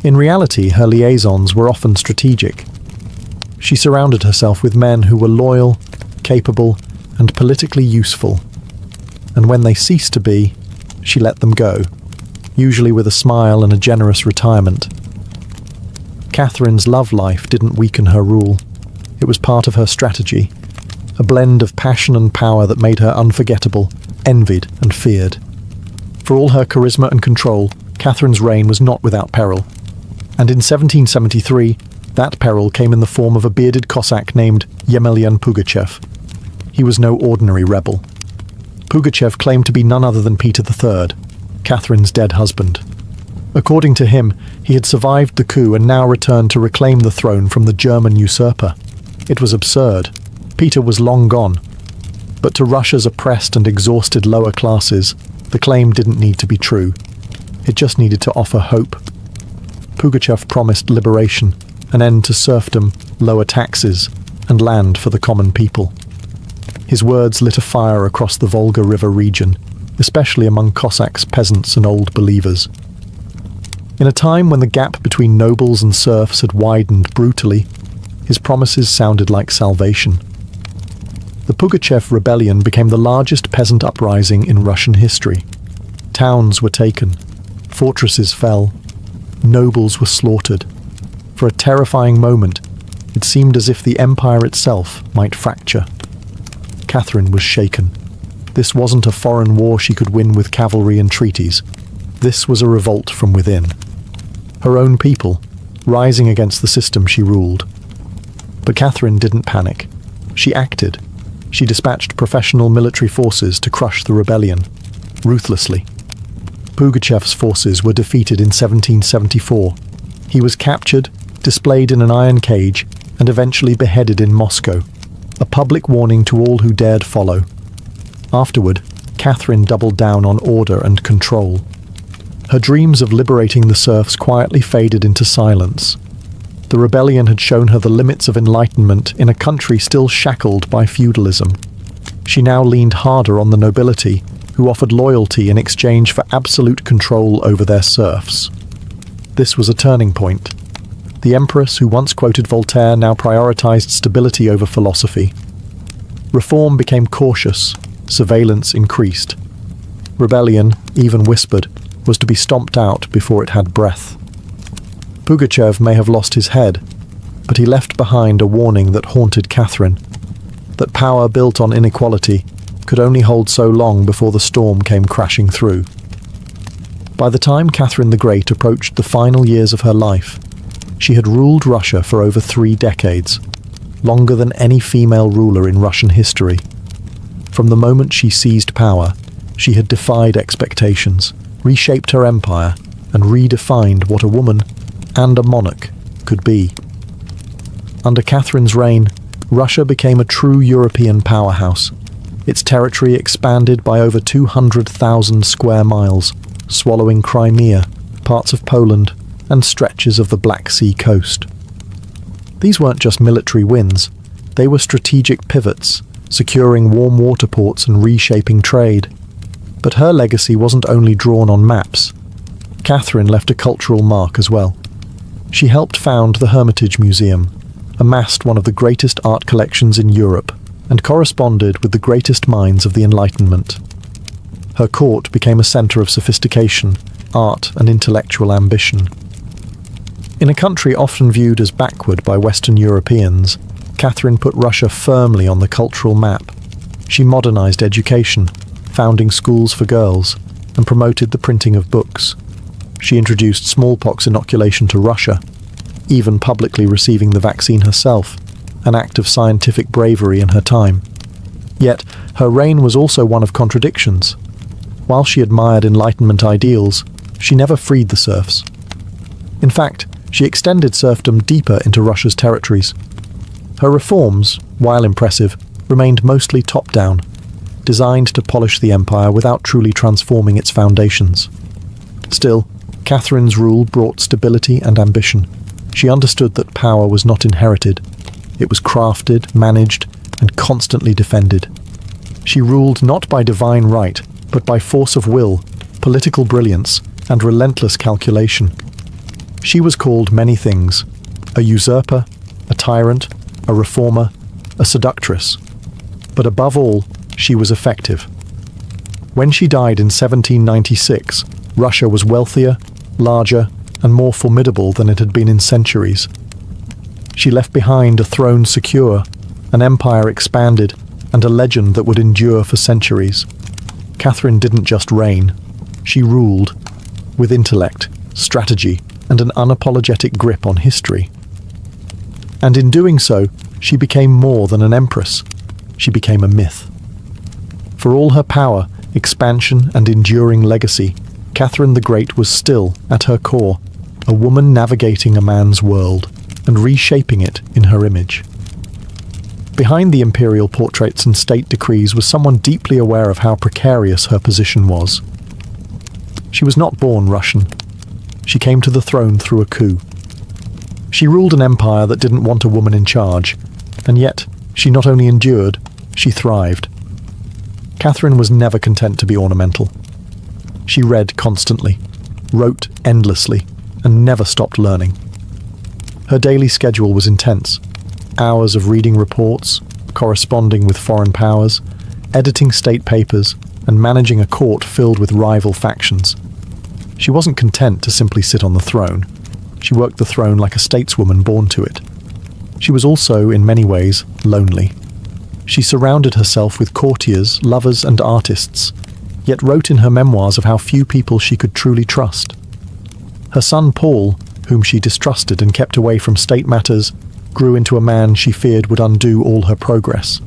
In reality, her liaisons were often strategic. She surrounded herself with men who were loyal, capable, and politically useful. And when they ceased to be, she let them go, usually with a smile and a generous retirement. Catherine's love life didn't weaken her rule. It was part of her strategy, a blend of passion and power that made her unforgettable, envied and feared. For all her charisma and control, Catherine's reign was not without peril. And in 1773, that peril came in the form of a bearded Cossack named Yemelyan Pugachev. He was no ordinary rebel. Pugachev claimed to be none other than Peter III, Catherine's dead husband. According to him, he had survived the coup and now returned to reclaim the throne from the German usurper. It was absurd. Peter was long gone. But to Russia's oppressed and exhausted lower classes, the claim didn't need to be true. It just needed to offer hope. Pugachev promised liberation, an end to serfdom, lower taxes, and land for the common people. His words lit a fire across the Volga River region, especially among Cossacks, peasants, and old believers. In a time when the gap between nobles and serfs had widened brutally, his promises sounded like salvation. The Pugachev rebellion became the largest peasant uprising in Russian history. Towns were taken, fortresses fell, Nobles were slaughtered. For a terrifying moment, it seemed as if the empire itself might fracture. Catherine was shaken. This wasn't a foreign war she could win with cavalry and treaties. This was a revolt from within. Her own people, rising against the system she ruled. But Catherine didn't panic. She acted. She dispatched professional military forces to crush the rebellion, ruthlessly. Pugachev's forces were defeated in 1774. He was captured, displayed in an iron cage, and eventually beheaded in Moscow, a public warning to all who dared follow. Afterward, Catherine doubled down on order and control. Her dreams of liberating the serfs quietly faded into silence. The rebellion had shown her the limits of enlightenment in a country still shackled by feudalism. She now leaned harder on the nobility, who offered loyalty in exchange for absolute control over their serfs. This was a turning point. The empress who once quoted Voltaire now prioritized stability over philosophy. Reform became cautious, surveillance increased. Rebellion, even whispered, was to be stomped out before it had breath. Pugachev may have lost his head, but he left behind a warning that haunted Catherine, that power built on inequality could only hold so long before the storm came crashing through. By the time Catherine the Great approached the final years of her life, she had ruled Russia for over 3 decades, longer than any female ruler in Russian history. From the moment she seized power, she had defied expectations, reshaped her empire, and redefined what a woman and a monarch could be. Under Catherine's reign, Russia became a true European powerhouse. Its territory expanded by over 200,000 square miles, swallowing Crimea, parts of Poland, and stretches of the Black Sea coast. These weren't just military wins, they were strategic pivots, securing warm water ports and reshaping trade. But her legacy wasn't only drawn on maps. Catherine left a cultural mark as well. She helped found the Hermitage Museum, amassed one of the greatest art collections in Europe, and corresponded with the greatest minds of the Enlightenment. Her court became a centre of sophistication, art, and intellectual ambition. In a country often viewed as backward by Western Europeans, Catherine put Russia firmly on the cultural map. She modernized education, founding schools for girls, and promoted the printing of books. She introduced smallpox inoculation to Russia, even publicly receiving the vaccine herself, an act of scientific bravery in her time. Yet, her reign was also one of contradictions. While she admired Enlightenment ideals, she never freed the serfs. In fact, she extended serfdom deeper into Russia's territories. Her reforms, while impressive, remained mostly top-down, designed to polish the empire without truly transforming its foundations. Still, Catherine's rule brought stability and ambition. She understood that power was not inherited. It was crafted, managed, and constantly defended. She ruled not by divine right, but by force of will, political brilliance, and relentless calculation. She was called many things: a usurper, a tyrant, a reformer, a seductress. But above all, she was effective. When she died in 1796, Russia was wealthier, larger, and more formidable than it had been in centuries. She left behind a throne secure, an empire expanded, and a legend that would endure for centuries. Catherine didn't just reign, she ruled, with intellect, strategy, and an unapologetic grip on history. And in doing so, she became more than an empress. She became a myth. For all her power, expansion, and enduring legacy, Catherine the Great was still, at her core, a woman navigating a man's world and reshaping it in her image. Behind the imperial portraits and state decrees was someone deeply aware of how precarious her position was. She was not born Russian. She came to the throne through a coup. She ruled an empire that didn't want a woman in charge, and yet she not only endured, she thrived. Catherine was never content to be ornamental. She read constantly, wrote endlessly, and never stopped learning. Her daily schedule was intense. Hours of reading reports, corresponding with foreign powers, editing state papers, and managing a court filled with rival factions. She wasn't content to simply sit on the throne. She worked the throne like a stateswoman born to it. She was also, in many ways, lonely. She surrounded herself with courtiers, lovers, and artists, yet wrote in her memoirs of how few people she could truly trust. Her son Paul, whom she distrusted and kept away from state matters, grew into a man she feared would undo all her progress.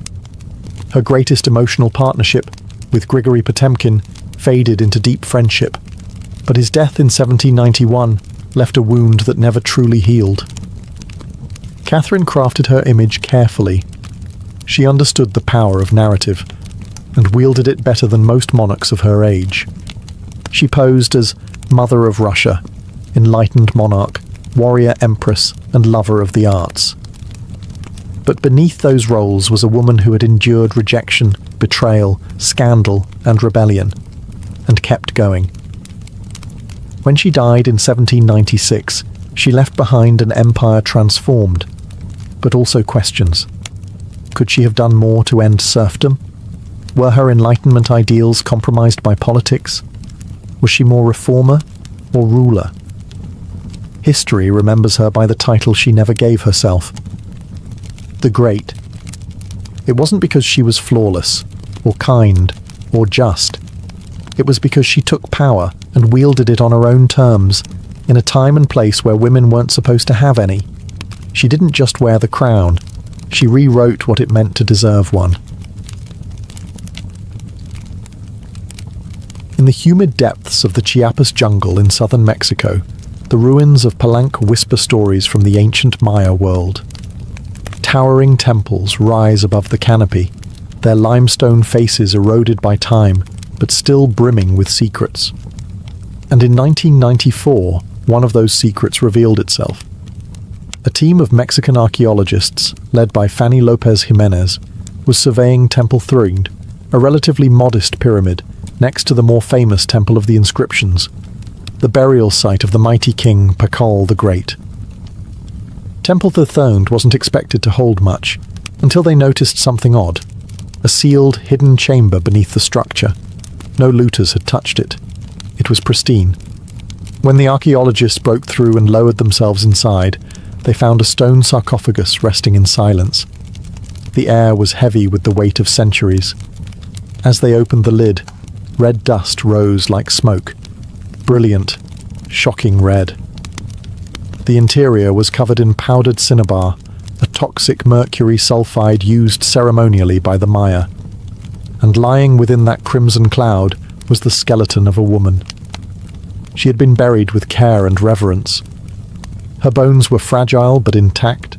Her greatest emotional partnership, with Grigory Potemkin, faded into deep friendship, but his death in 1791 left a wound that never truly healed. Catherine crafted her image carefully. She understood the power of narrative, and wielded it better than most monarchs of her age. She posed as Mother of Russia, enlightened monarch, warrior empress, and lover of the arts. But beneath those roles was a woman who had endured rejection, betrayal, scandal, and rebellion, and kept going. When she died in 1796, she left behind an empire transformed, but also questions. Could she have done more to end serfdom? Were her Enlightenment ideals compromised by politics? Was she more reformer or ruler? History remembers her by the title she never gave herself, the Great. It wasn't because she was flawless, or kind, or just. It was because she took power and wielded it on her own terms, in a time and place where women weren't supposed to have any. She didn't just wear the crown, she rewrote what it meant to deserve one. In the humid depths of the Chiapas jungle in southern Mexico, the ruins of Palenque whisper stories from the ancient Maya world. Towering temples rise above the canopy, their limestone faces eroded by time, but still brimming with secrets. And in 1994, one of those secrets revealed itself. A team of Mexican archaeologists, led by Fanny Lopez Jimenez, was surveying Temple Threed, a relatively modest pyramid next to the more famous Temple of the Inscriptions, the burial site of the mighty king Pakal the Great. Temple Threed wasn't expected to hold much, until they noticed something odd. A sealed, hidden chamber beneath the structure. No looters had touched it. It was pristine. When the archaeologists broke through and lowered themselves inside, they found a stone sarcophagus resting in silence. The air was heavy with the weight of centuries. As they opened the lid, red dust rose like smoke. Brilliant, shocking red. The interior was covered in powdered cinnabar, a toxic mercury sulfide used ceremonially by the Maya. And lying within that crimson cloud was the skeleton of a woman. She had been buried with care and reverence. Her bones were fragile but intact,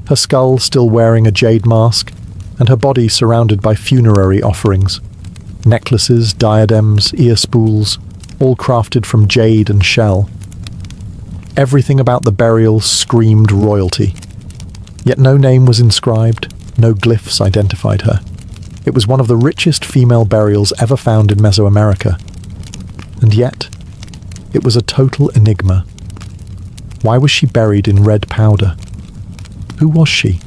her skull still wearing a jade mask, and her body surrounded by funerary offerings. Necklaces, diadems, ear spools, all crafted from jade and shell. Everything about the burial screamed royalty. Yet no name was inscribed, no glyphs identified her. It was one of the richest female burials ever found in Mesoamerica. And yet, it was a total enigma. Why was she buried in red powder? Who was she?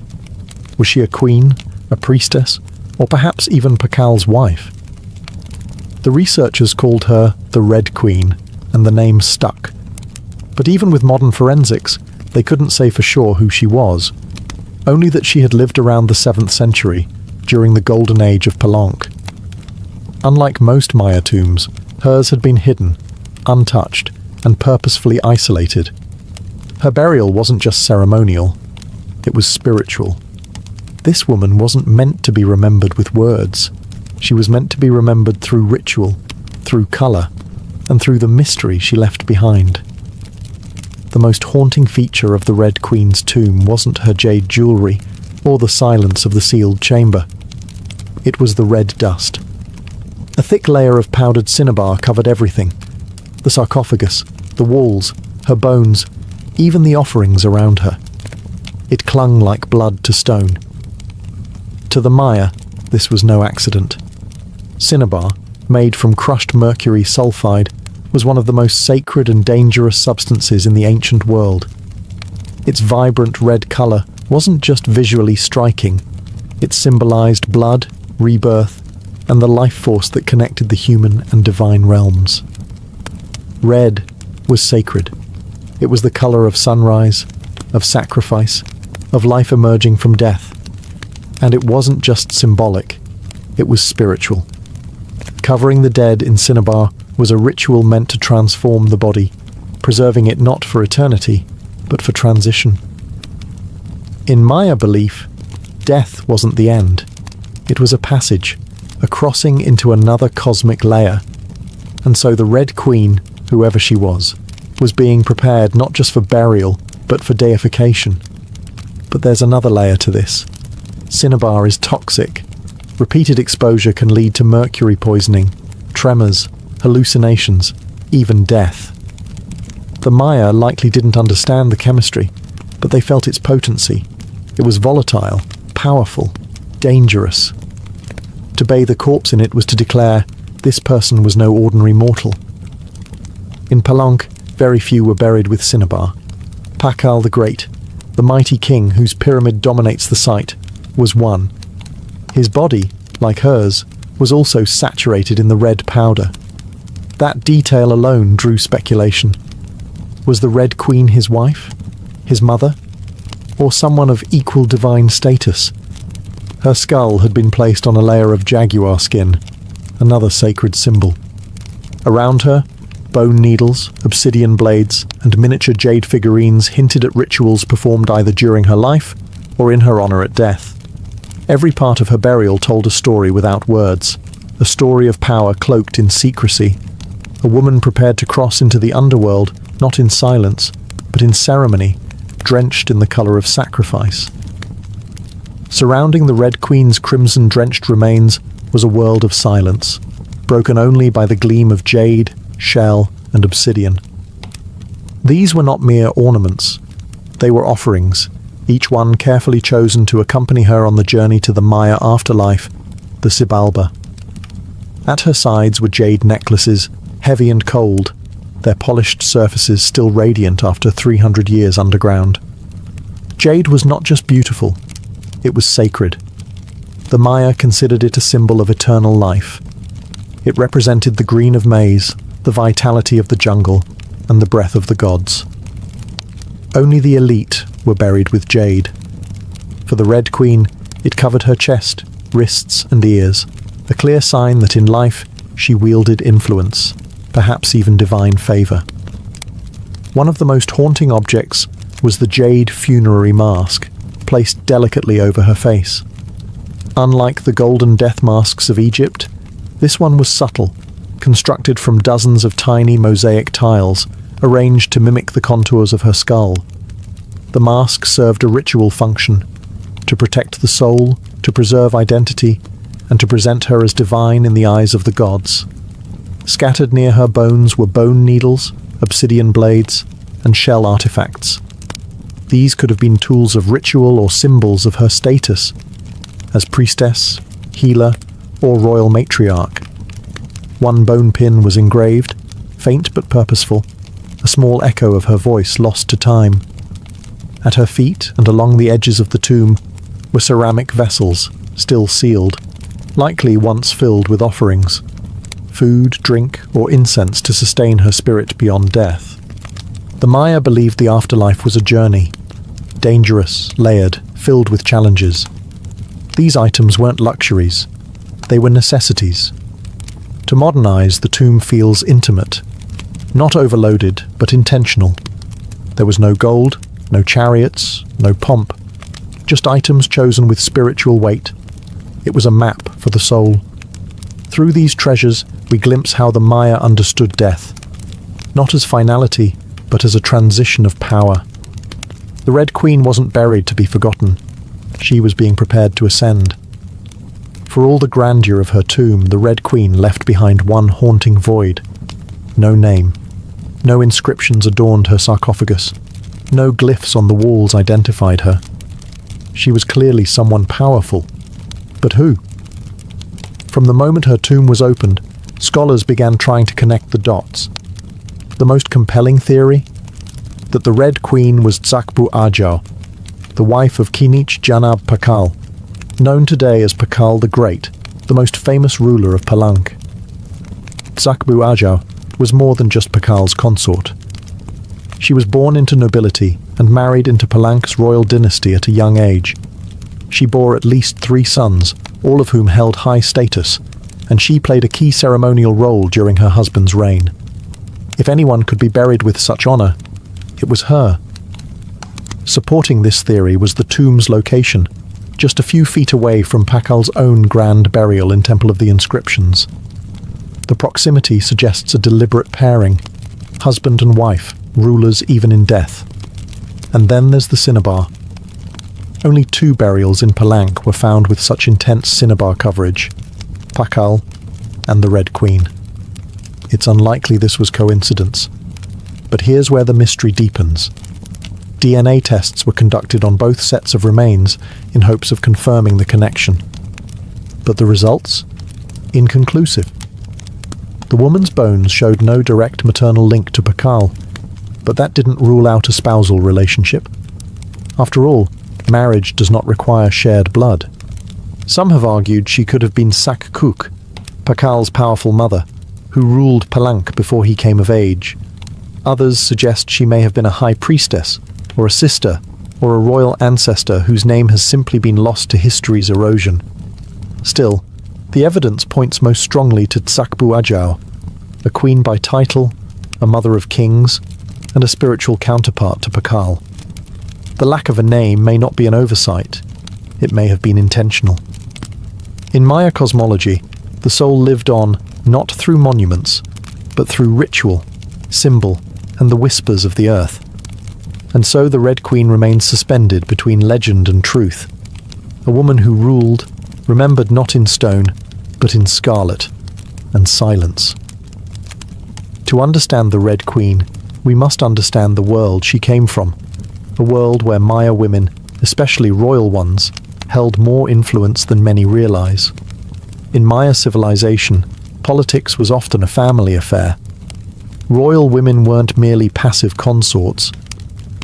Was she a queen, a priestess, or perhaps even Pakal's wife? The researchers called her the Red Queen, and the name stuck. But even with modern forensics, they couldn't say for sure who she was, only that she had lived around the 7th century, during the golden age of Palenque. Unlike most Maya tombs, hers had been hidden, untouched, and purposefully isolated. Her burial wasn't just ceremonial, it was spiritual. This woman wasn't meant to be remembered with words. She was meant to be remembered through ritual, through colour, and through the mystery she left behind. The most haunting feature of the Red Queen's tomb wasn't her jade jewellery, or the silence of the sealed chamber. It was the red dust. A thick layer of powdered cinnabar covered everything. The sarcophagus, the walls, her bones, even the offerings around her. It clung like blood to stone. To the Maya, this was no accident. Cinnabar, made from crushed mercury sulfide, was one of the most sacred and dangerous substances in the ancient world. Its vibrant red colour wasn't just visually striking, it symbolised blood, rebirth, and the life force that connected the human and divine realms. Red was sacred. It was the color of sunrise, of sacrifice, of life emerging from death. And it wasn't just symbolic, it was spiritual. Covering the dead in cinnabar was a ritual meant to transform the body, preserving it not for eternity, but for transition. In Maya belief, death wasn't the end. It was a passage, a crossing into another cosmic layer. And so the Red Queen, whoever she was being prepared not just for burial, but for deification. But there's another layer to this. Cinnabar is toxic. Repeated exposure can lead to mercury poisoning, tremors, hallucinations, even death. The Maya likely didn't understand the chemistry, but they felt its potency. It was volatile, powerful, dangerous. To bathe a corpse in it was to declare this person was no ordinary mortal. In Palenque, very few were buried with cinnabar. Pakal the Great, the mighty king whose pyramid dominates the site, was one. His body, like hers, was also saturated in the red powder. That detail alone drew speculation. Was the Red Queen his wife? His mother? Or someone of equal divine status? Her skull had been placed on a layer of jaguar skin, another sacred symbol. Around her, bone needles, obsidian blades, and miniature jade figurines hinted at rituals performed either during her life or in her honor at death. Every part of her burial told a story without words, a story of power cloaked in secrecy, a woman prepared to cross into the underworld, not in silence, but in ceremony, drenched in the color of sacrifice. Surrounding the Red Queen's crimson-drenched remains was a world of silence, broken only by the gleam of jade, shell, and obsidian. These were not mere ornaments. They were offerings, each one carefully chosen to accompany her on the journey to the Maya afterlife, the Xibalba. At her sides were jade necklaces, heavy and cold, their polished surfaces still radiant after 300 years underground. Jade was not just beautiful, it was sacred. The Maya considered it a symbol of eternal life. It represented the green of maize, the vitality of the jungle, and the breath of the gods. Only the elite were buried with jade. For the Red Queen, it covered her chest, wrists, and ears, a clear sign that in life she wielded influence, perhaps even divine favor. One of the most haunting objects was the jade funerary mask, placed delicately over her face. Unlike the golden death masks of Egypt, this one was subtle, constructed from dozens of tiny mosaic tiles, arranged to mimic the contours of her skull. The mask served a ritual function, to protect the soul, to preserve identity, and to present her as divine in the eyes of the gods. Scattered near her bones were bone needles, obsidian blades, and shell artifacts. These could have been tools of ritual or symbols of her status, as priestess, healer, or royal matriarch. One bone pin was engraved, faint but purposeful, a small echo of her voice lost to time. At her feet and along the edges of the tomb were ceramic vessels, still sealed, likely once filled with offerings, food, drink, or incense to sustain her spirit beyond death. The Maya believed the afterlife was a journey, dangerous, layered, filled with challenges. These items weren't luxuries, they were necessities. To modernize, the tomb feels intimate, not overloaded, but intentional. There was no gold, no chariots, no pomp, just items chosen with spiritual weight. It was a map for the soul. Through these treasures, we glimpse how the Maya understood death, not as finality, but as a transition of power. The Red Queen wasn't buried to be forgotten. She was being prepared to ascend. For all the grandeur of her tomb, the Red Queen left behind one haunting void. No name. No inscriptions adorned her sarcophagus. No glyphs on the walls identified her. She was clearly someone powerful. But who? From the moment her tomb was opened, scholars began trying to connect the dots. The most compelling theory? That the Red Queen was Tsakbu Ajau, the wife of Kinich Janab Pakal, known today as Pakal the Great, the most famous ruler of Palenque. Tsakbu Ajau was more than just Pakal's consort. She was born into nobility and married into Palank's royal dynasty at a young age. She bore at least 3 sons, all of whom held high status, and she played a key ceremonial role during her husband's reign. If anyone could be buried with such honor, it was her. Supporting this theory was the tomb's location, just a few feet away from Pakal's own grand burial in Temple of the Inscriptions. The proximity suggests a deliberate pairing, husband and wife, rulers even in death. And then there's the cinnabar. Only 2 burials in Palank were found with such intense cinnabar coverage, Pakal and the Red Queen. It's unlikely this was coincidence. But here's where the mystery deepens. DNA tests were conducted on both sets of remains in hopes of confirming the connection. But the results? Inconclusive. The woman's bones showed no direct maternal link to Pakal, but that didn't rule out a spousal relationship. After all, marriage does not require shared blood. Some have argued she could have been Sakkuk, Pakal's powerful mother, who ruled Palank before he came of age. Others suggest she may have been a high priestess, or a sister, or a royal ancestor whose name has simply been lost to history's erosion. Still, the evidence points most strongly to Tsakbu Ajau, a queen by title, a mother of kings, and a spiritual counterpart to Pakal. The lack of a name may not be an oversight. It may have been intentional. In Maya cosmology, the soul lived on not through monuments, but through ritual, symbol, and the whispers of the earth. And so the Red Queen remains suspended between legend and truth. A woman who ruled, remembered not in stone, but in scarlet and silence. To understand the Red Queen, we must understand the world she came from, a world where Maya women, especially royal ones, held more influence than many realize. In Maya civilization, politics was often a family affair. Royal women weren't merely passive consorts.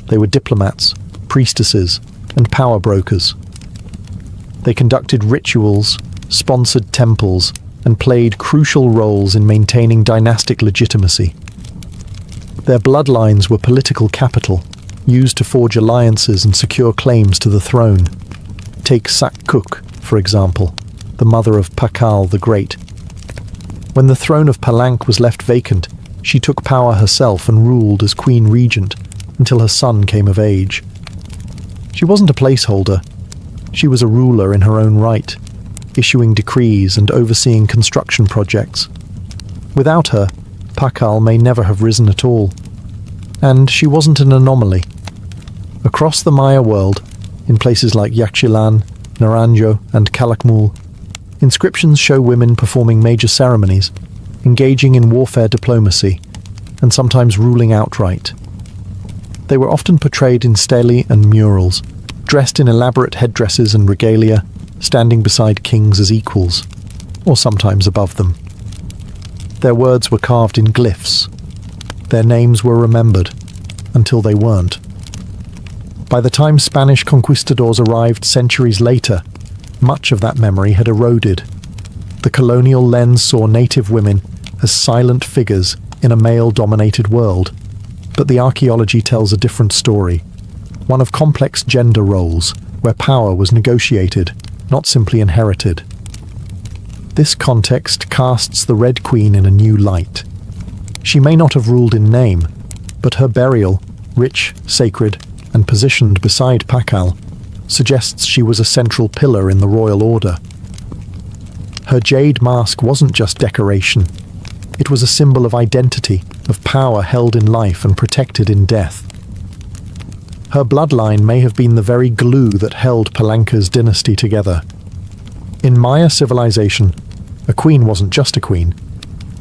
They were diplomats, priestesses, and power brokers. They conducted rituals, sponsored temples, and played crucial roles in maintaining dynastic legitimacy. Their bloodlines were political capital, used to forge alliances and secure claims to the throne. Take Sakkuk, for example, the mother of Pakal the Great. When the throne of Palank was left vacant, she took power herself and ruled as queen regent until her son came of age. She wasn't a placeholder. She was a ruler in her own right, issuing decrees and overseeing construction projects. Without her, Pakal may never have risen at all. And she wasn't an anomaly. Across the Maya world, in places like Yaxchilan, Naranjo, and Calakmul, inscriptions show women performing major ceremonies, engaging in warfare diplomacy, and sometimes ruling outright. They were often portrayed in stelae and murals, dressed in elaborate headdresses and regalia, standing beside kings as equals, or sometimes above them. Their words were carved in glyphs. Their names were remembered, until they weren't. By the time Spanish conquistadors arrived centuries later, much of that memory had eroded. The colonial lens saw native women as silent figures in a male-dominated world, but the archaeology tells a different story, one of complex gender roles, where power was negotiated, not simply inherited. This context casts the Red Queen in a new light. She may not have ruled in name, but her burial, rich, sacred, and positioned beside Pakal, suggests she was a central pillar in the royal order. Her jade mask wasn't just decoration. It was a symbol of identity, of power held in life and protected in death. Her bloodline may have been the very glue that held Palanka's dynasty together. In Maya civilization, a queen wasn't just a queen.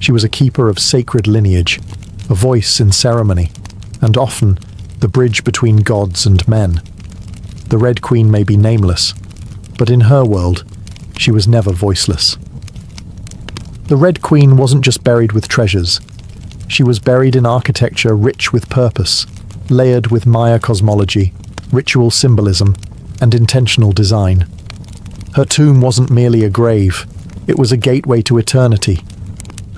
She was a keeper of sacred lineage, a voice in ceremony, and often the bridge between gods and men. The Red Queen may be nameless, but in her world, she was never voiceless. The Red Queen wasn't just buried with treasures. She was buried in architecture rich with purpose, layered with Maya cosmology, ritual symbolism, and intentional design. Her tomb wasn't merely a grave, it was a gateway to eternity.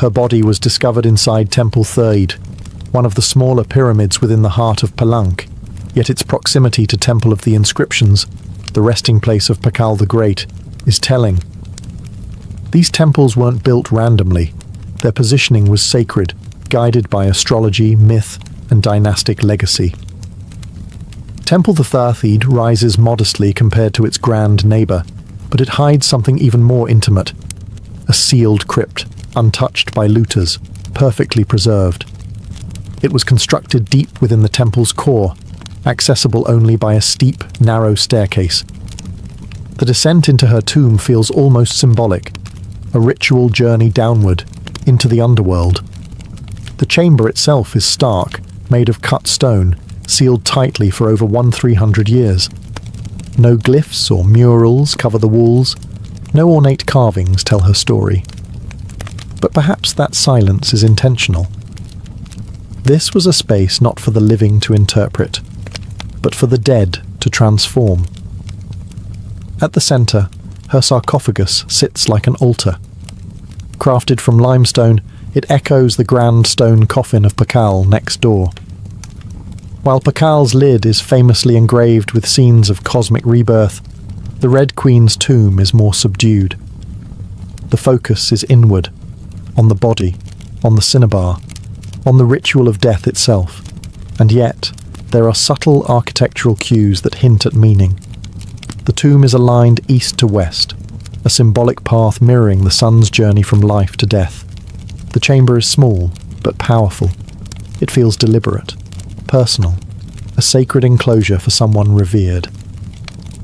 Her body was discovered inside Temple Third, one of the smaller pyramids within the heart of Palenque, yet its proximity to Temple of the Inscriptions, the resting place of Pakal the Great, is telling. These temples weren't built randomly. Their positioning was sacred, guided by astrology, myth, and dynastic legacy. Temple the Third rises modestly compared to its grand neighbour, but it hides something even more intimate. A sealed crypt, untouched by looters, perfectly preserved. It was constructed deep within the temple's core, accessible only by a steep, narrow staircase. The descent into her tomb feels almost symbolic, a ritual journey downward, into the underworld. The chamber itself is stark, made of cut stone, sealed tightly for over 1,300 years. No glyphs or murals cover the walls, no ornate carvings tell her story. But perhaps that silence is intentional. This was a space not for the living to interpret, but for the dead to transform. At the centre, her sarcophagus sits like an altar. Crafted from limestone, it echoes the grand stone coffin of Pakal next door. While Pakal's lid is famously engraved with scenes of cosmic rebirth, the Red Queen's tomb is more subdued. The focus is inward, on the body, on the cinnabar, on the ritual of death itself, and yet there are subtle architectural cues that hint at meaning. The tomb is aligned east to west, a symbolic path mirroring the sun's journey from life to death. The chamber is small, but powerful. It feels deliberate, personal, a sacred enclosure for someone revered.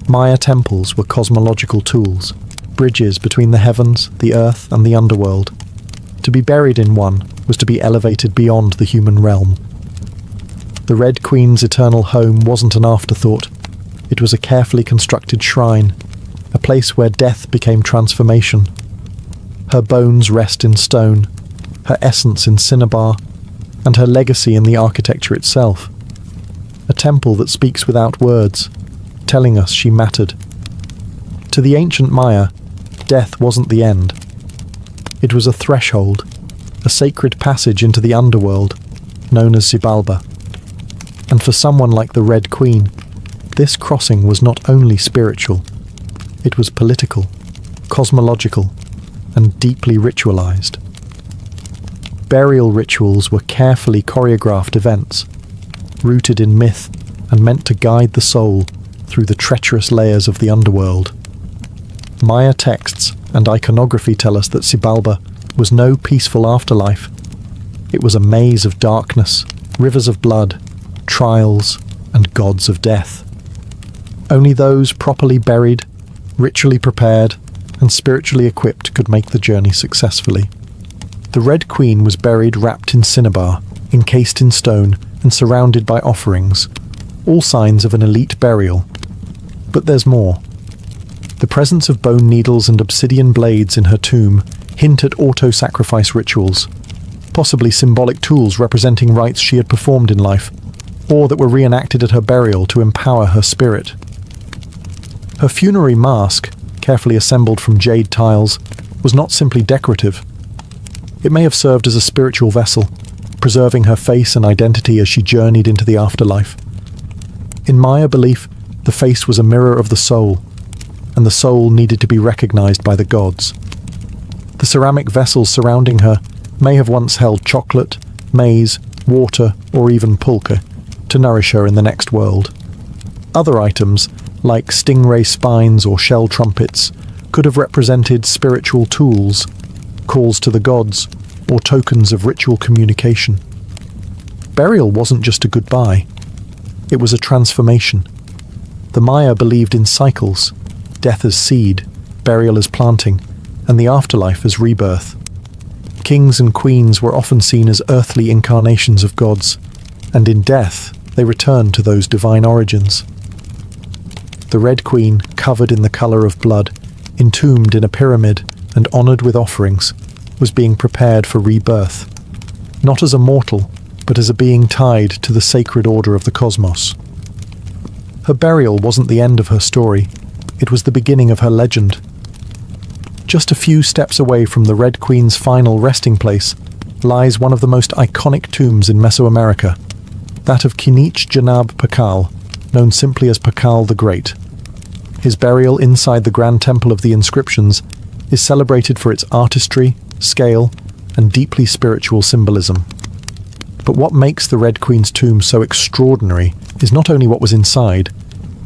Maya temples were cosmological tools, bridges between the heavens, the earth, and the underworld. To be buried in one was to be elevated beyond the human realm. The Red Queen's eternal home wasn't an afterthought. It was a carefully constructed shrine, a place where death became transformation. Her bones rest in stone, her essence in cinnabar, and her legacy in the architecture itself. A temple that speaks without words, telling us she mattered. To the ancient Maya, death wasn't the end. It was a threshold, a sacred passage into the underworld, known as Xibalba. And for someone like the Red Queen, this crossing was not only spiritual, it was political, cosmological, and deeply ritualized. Burial rituals were carefully choreographed events, rooted in myth and meant to guide the soul through the treacherous layers of the underworld. Maya texts and iconography tell us that Xibalba was no peaceful afterlife. It was a maze of darkness, rivers of blood, trials, and gods of death. Only those properly buried, ritually prepared, and spiritually equipped could make the journey successfully. The Red Queen was buried wrapped in cinnabar, encased in stone, and surrounded by offerings, all signs of an elite burial. But there's more. The presence of bone needles and obsidian blades in her tomb hint at auto-sacrifice rituals, possibly symbolic tools representing rites she had performed in life, or that were reenacted at her burial to empower her spirit. Her funerary mask, carefully assembled from jade tiles, was not simply decorative. It may have served as a spiritual vessel, preserving her face and identity as she journeyed into the afterlife. In Maya belief, the face was a mirror of the soul, and the soul needed to be recognized by the gods. The ceramic vessels surrounding her may have once held chocolate, maize, water, or even pulque, to nourish her in the next world. Other items, like stingray spines or shell trumpets, could have represented spiritual tools, calls to the gods, or tokens of ritual communication. Burial wasn't just a goodbye. It was a transformation. The Maya believed in cycles, death as seed, burial as planting, and the afterlife as rebirth. Kings and queens were often seen as earthly incarnations of gods, and in death they returned to those divine origins. The Red Queen, covered in the colour of blood, entombed in a pyramid and honoured with offerings, was being prepared for rebirth, not as a mortal, but as a being tied to the sacred order of the cosmos. Her burial wasn't the end of her story, it was the beginning of her legend. Just a few steps away from the Red Queen's final resting place lies one of the most iconic tombs in Mesoamerica, that of Kinich Janab Pakal, known simply as Pakal the Great. His burial inside the Grand Temple of the Inscriptions is celebrated for its artistry, scale, and deeply spiritual symbolism. But what makes the Red Queen's tomb so extraordinary is not only what was inside,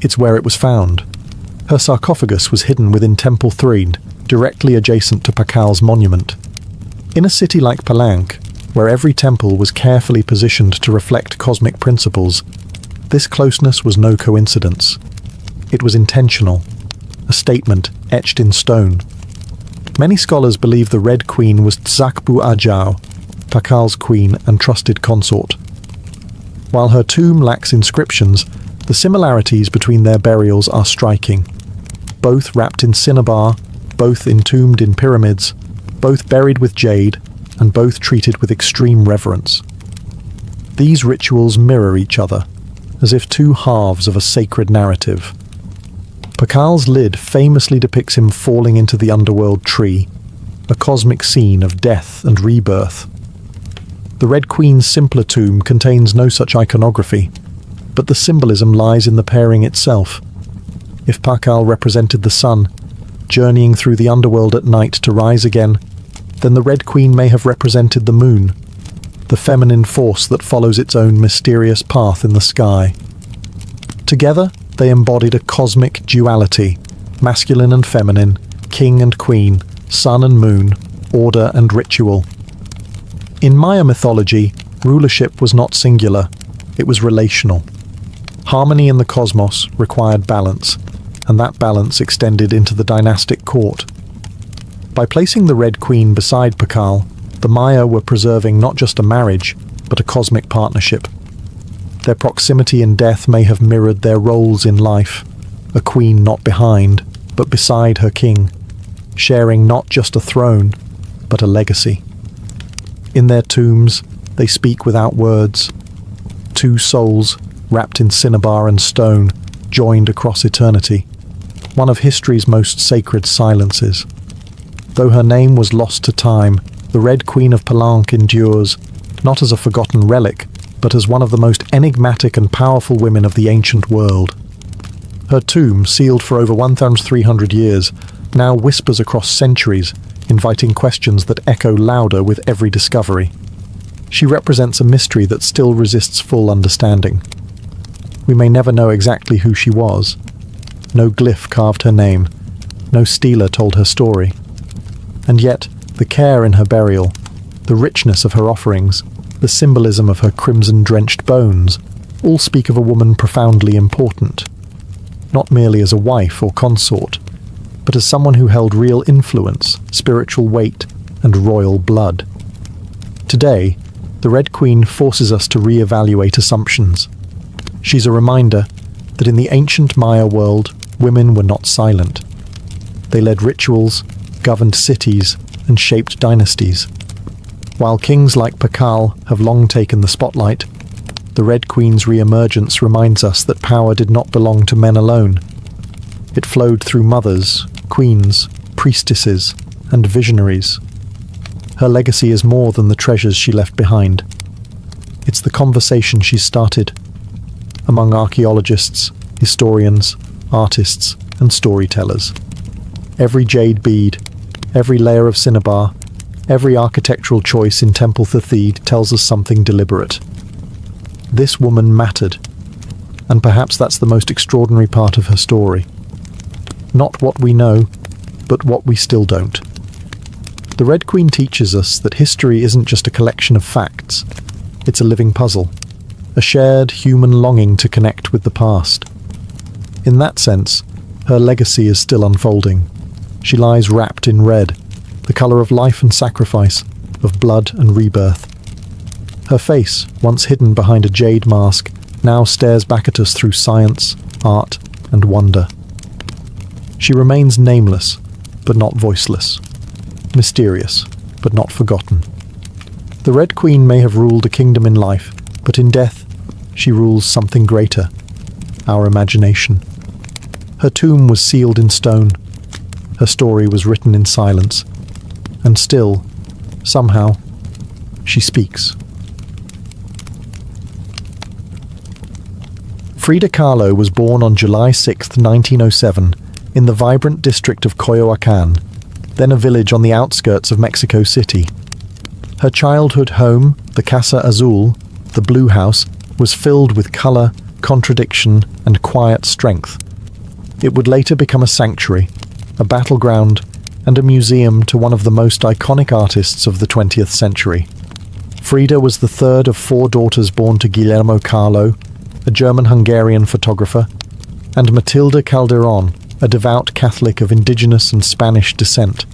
it's where it was found. Her sarcophagus was hidden within Temple 3, directly adjacent to Pakal's monument. In a city like Palenque, where every temple was carefully positioned to reflect cosmic principles, this closeness was no coincidence. It was intentional, a statement etched in stone. Many scholars believe the Red Queen was Tzakbu Ajao, Pakal's queen and trusted consort. While her tomb lacks inscriptions, the similarities between their burials are striking. Both wrapped in cinnabar, both entombed in pyramids, both buried with jade, and both treated with extreme reverence. These rituals mirror each other, as if two halves of a sacred narrative. Pakal's lid famously depicts him falling into the underworld tree, a cosmic scene of death and rebirth. The Red Queen's simpler tomb contains no such iconography, but the symbolism lies in the pairing itself. If Pakal represented the sun, journeying through the underworld at night to rise again, then the Red Queen may have represented the moon, the feminine force that follows its own mysterious path in the sky. Together, they embodied a cosmic duality, masculine and feminine, king and queen, sun and moon, order and ritual. In Maya mythology, rulership was not singular, it was relational. Harmony in the cosmos required balance, and that balance extended into the dynastic court. By placing the Red Queen beside Pakal, the Maya were preserving not just a marriage, but a cosmic partnership. Their proximity in death may have mirrored their roles in life, a queen not behind, but beside her king, sharing not just a throne, but a legacy. In their tombs, they speak without words. Two souls, wrapped in cinnabar and stone, joined across eternity, one of history's most sacred silences. Though her name was lost to time, the Red Queen of Palenque endures, not as a forgotten relic, but as one of the most enigmatic and powerful women of the ancient world. Her tomb, sealed for over 1,300 years, now whispers across centuries, inviting questions that echo louder with every discovery. She represents a mystery that still resists full understanding. We may never know exactly who she was. No glyph carved her name, no stela told her story. And yet, the care in her burial, the richness of her offerings, the symbolism of her crimson-drenched bones, all speak of a woman profoundly important. Not merely as a wife or consort, but as someone who held real influence, spiritual weight, and royal blood. Today, the Red Queen forces us to re-evaluate assumptions. She's a reminder that in the ancient Maya world, women were not silent. They led rituals, governed cities, and shaped dynasties. While kings like Pakal have long taken the spotlight, the Red Queen's re-emergence reminds us that power did not belong to men alone. It flowed through mothers, queens, priestesses, and visionaries. Her legacy is more than the treasures she left behind. It's the conversation she started among archaeologists, historians, artists, and storytellers. Every jade bead, every layer of cinnabar, every architectural choice in Temple Thethid tells us something deliberate. This woman mattered, and perhaps that's the most extraordinary part of her story. Not what we know, but what we still don't. The Red Queen teaches us that history isn't just a collection of facts, it's a living puzzle, a shared human longing to connect with the past. In that sense, her legacy is still unfolding. She lies wrapped in red, the colour of life and sacrifice, of blood and rebirth. Her face, once hidden behind a jade mask, now stares back at us through science, art, and wonder. She remains nameless, but not voiceless. Mysterious, but not forgotten. The Red Queen may have ruled a kingdom in life, but in death, she rules something greater, our imagination. Her tomb was sealed in stone. Her story was written in silence. And still, somehow, she speaks. Frida Kahlo was born on July 6, 1907, in the vibrant district of Coyoacán, then a village on the outskirts of Mexico City. Her childhood home, the Casa Azul, the Blue House, was filled with color, contradiction, and quiet strength. It would later become a sanctuary, a battleground, and a museum to one of the most iconic artists of the 20th century. Frida was the third of 4 daughters born to Guillermo Kahlo, a German-Hungarian photographer, and Matilde Calderón, a devout Catholic of indigenous and Spanish descent.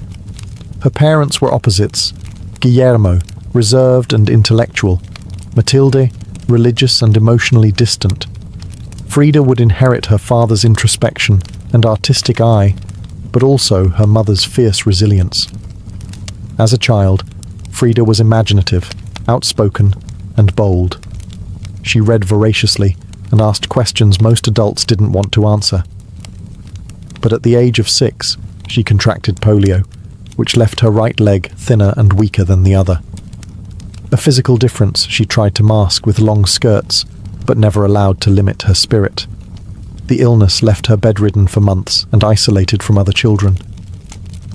Her parents were opposites: Guillermo, reserved and intellectual; Matilde, religious and emotionally distant. Frida would inherit her father's introspection and artistic eye, but also her mother's fierce resilience. As a child, Frida was imaginative, outspoken, and bold. She read voraciously and asked questions most adults didn't want to answer. But at the age of 6, she contracted polio, which left her right leg thinner and weaker than the other. A physical difference she tried to mask with long skirts, but never allowed to limit her spirit. The illness left her bedridden for months and isolated from other children.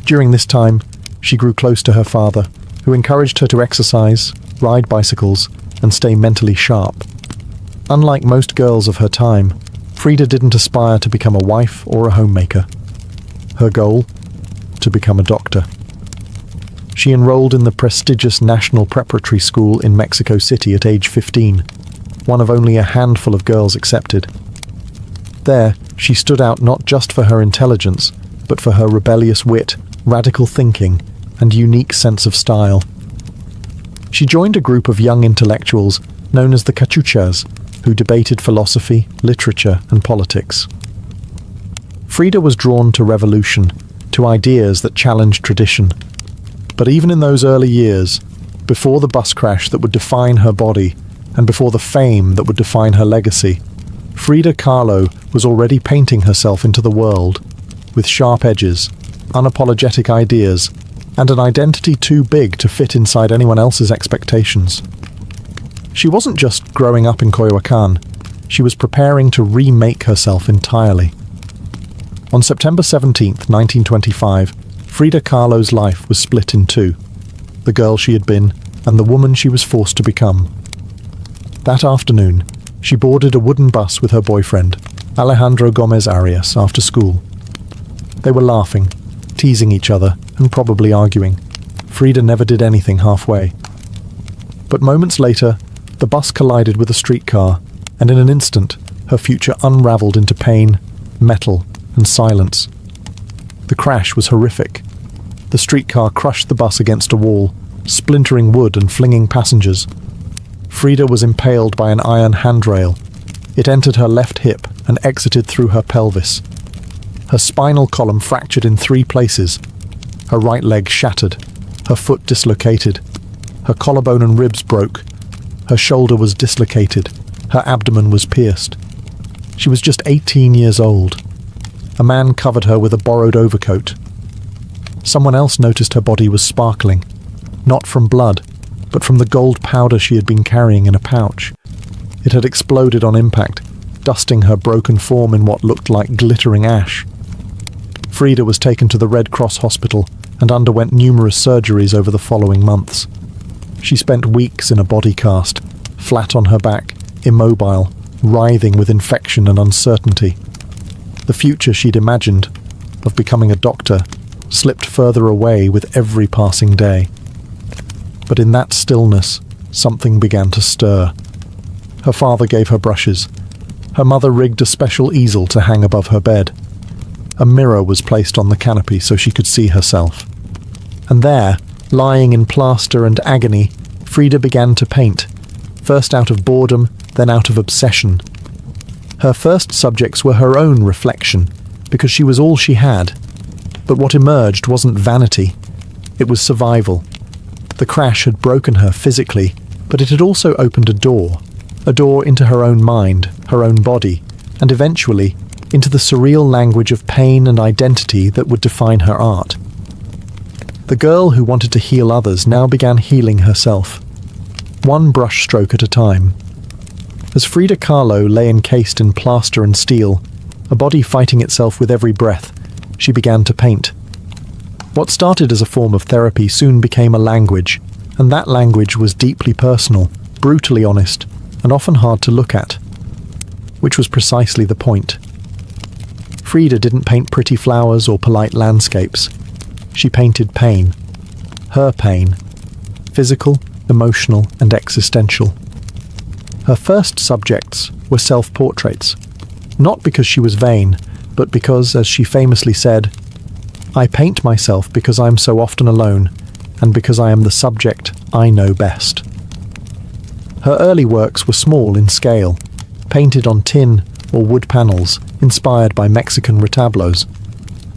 During this time, she grew close to her father, who encouraged her to exercise, ride bicycles, and stay mentally sharp. Unlike most girls of her time, Frida didn't aspire to become a wife or a homemaker. Her goal? To become a doctor. She enrolled in the prestigious National Preparatory School in Mexico City at age 15, one of only a handful of girls accepted. There, she stood out not just for her intelligence, but for her rebellious wit, radical thinking, and unique sense of style. She joined a group of young intellectuals known as the Cachuchas, who debated philosophy, literature, and politics. Frida was drawn to revolution, to ideas that challenged tradition. But even in those early years, before the bus crash that would define her body, and before the fame that would define her legacy, Frida Kahlo was already painting herself into the world, with sharp edges, unapologetic ideas, and an identity too big to fit inside anyone else's expectations. She wasn't just growing up in Coyoacán, she was preparing to remake herself entirely. On September 17, 1925, Frida Kahlo's life was split in two: the girl she had been and the woman she was forced to become. That afternoon, she boarded a wooden bus with her boyfriend, Alejandro Gomez Arias, after school. They were laughing, teasing each other, and probably arguing. Frida never did anything halfway. But moments later, the bus collided with a streetcar, and in an instant, her future unraveled into pain, metal, and silence. The crash was horrific. The streetcar crushed the bus against a wall, splintering wood and flinging passengers. Frida was impaled by an iron handrail. It entered her left hip and exited through her pelvis. Her spinal column fractured in 3 places. Her right leg shattered. Her foot dislocated. Her collarbone and ribs broke. Her shoulder was dislocated. Her abdomen was pierced. She was just 18 years old. A man covered her with a borrowed overcoat. Someone else noticed her body was sparkling, not from blood, but from the gold powder she had been carrying in a pouch. It had exploded on impact, dusting her broken form in what looked like glittering ash. Frida was taken to the Red Cross hospital and underwent numerous surgeries over the following months. She spent weeks in a body cast, flat on her back, immobile, writhing with infection and uncertainty. The future she'd imagined, of becoming a doctor, slipped further away with every passing day. But in that stillness, something began to stir. Her father gave her brushes. Her mother rigged a special easel to hang above her bed. A mirror was placed on the canopy so she could see herself. And there, lying in plaster and agony, Frida began to paint, first out of boredom, then out of obsession. Her first subjects were her own reflection, because she was all she had. But what emerged wasn't vanity. It was survival. The crash had broken her physically, but it had also opened a door into her own mind, her own body, and eventually into the surreal language of pain and identity that would define her art. The girl who wanted to heal others now began healing herself, one brushstroke at a time. As Frida Kahlo lay encased in plaster and steel, a body fighting itself with every breath, she began to paint. What started as a form of therapy soon became a language, and that language was deeply personal, brutally honest, and often hard to look at. Which was precisely the point. Frida didn't paint pretty flowers or polite landscapes. She painted pain. Her pain. Physical, emotional, and existential. Her first subjects were self-portraits. Not because she was vain, but because, as she famously said, "I paint myself because I am so often alone, and because I am the subject I know best." Her early works were small in scale, painted on tin or wood panels, inspired by Mexican retablos.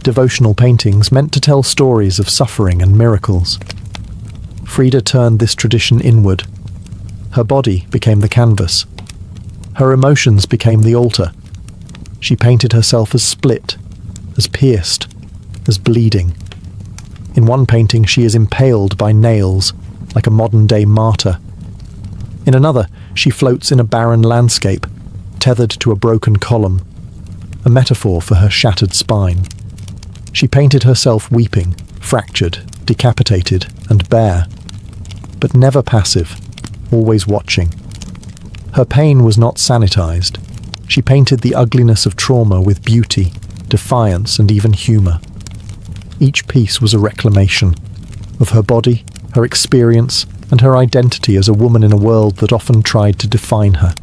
Devotional paintings meant to tell stories of suffering and miracles. Frida turned this tradition inward. Her body became the canvas. Her emotions became the altar. She painted herself as split, as pierced, as bleeding. In one painting, she is impaled by nails, like a modern-day martyr. In another, she floats in a barren landscape, tethered to a broken column, a metaphor for her shattered spine. She painted herself weeping, fractured, decapitated, and bare, but never passive, always watching. Her pain was not sanitized. She painted the ugliness of trauma with beauty, defiance, and even humor. Each piece was a reclamation of her body, her experience, and her identity as a woman in a world that often tried to define her.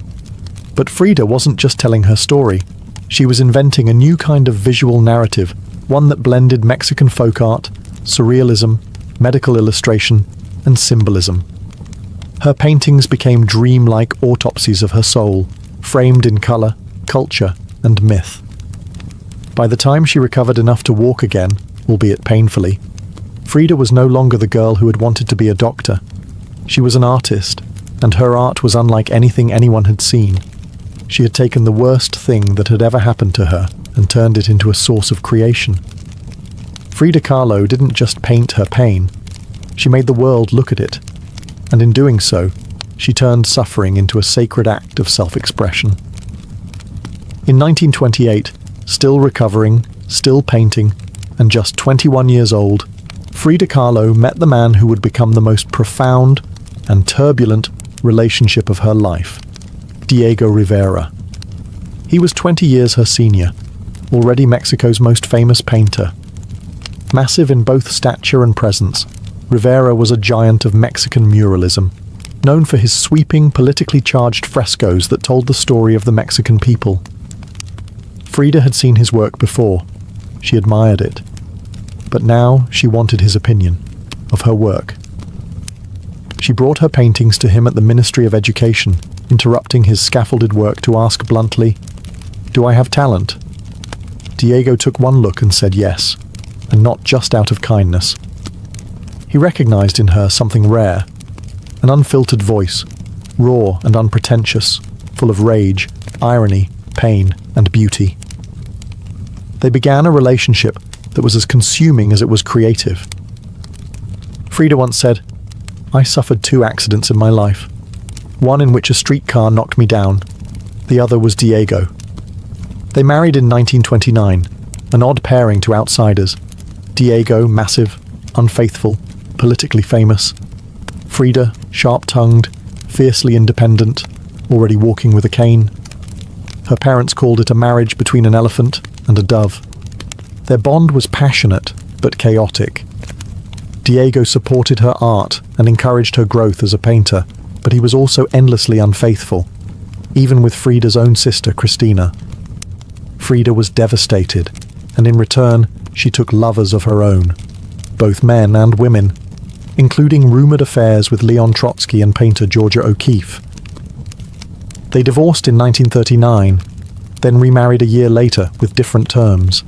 But Frida wasn't just telling her story. She was inventing a new kind of visual narrative, one that blended Mexican folk art, surrealism, medical illustration, and symbolism. Her paintings became dreamlike autopsies of her soul, framed in color, culture, and myth. By the time she recovered enough to walk again, albeit painfully, Frida was no longer the girl who had wanted to be a doctor. She was an artist, and her art was unlike anything anyone had seen. She had taken the worst thing that had ever happened to her and turned it into a source of creation. Frida Kahlo didn't just paint her pain. She made the world look at it, and in doing so, she turned suffering into a sacred act of self-expression. In 1928, still recovering, still painting, and just 21 years old, Frida Kahlo met the man who would become the most profound and turbulent relationship of her life, Diego Rivera. He was 20 years her senior, already Mexico's most famous painter. Massive in both stature and presence, Rivera was a giant of Mexican muralism, known for his sweeping, politically charged frescoes that told the story of the Mexican people. Frida had seen his work before. She admired it. But now she wanted his opinion of her work. She brought her paintings to him at the Ministry of Education, interrupting his scaffolded work to ask bluntly, "Do I have talent?" Diego took one look and said yes, and not just out of kindness. He recognized in her something rare, an unfiltered voice, raw and unpretentious, full of rage, irony, pain, and beauty. They began a relationship that was as consuming as it was creative. Frida once said, "I suffered 2 accidents in my life, one in which a streetcar knocked me down, the other was Diego." They married in 1929, an odd pairing to outsiders. Diego, massive, unfaithful, politically famous. Frida, sharp-tongued, fiercely independent, already walking with a cane. Her parents called it a marriage between an elephant and a dove. Their bond was passionate, but chaotic. Diego supported her art and encouraged her growth as a painter, but he was also endlessly unfaithful, even with Frida's own sister, Cristina. Frida was devastated, and in return, she took lovers of her own, both men and women, including rumored affairs with Leon Trotsky and painter Georgia O'Keeffe. They divorced in 1939, then remarried a year later with different terms.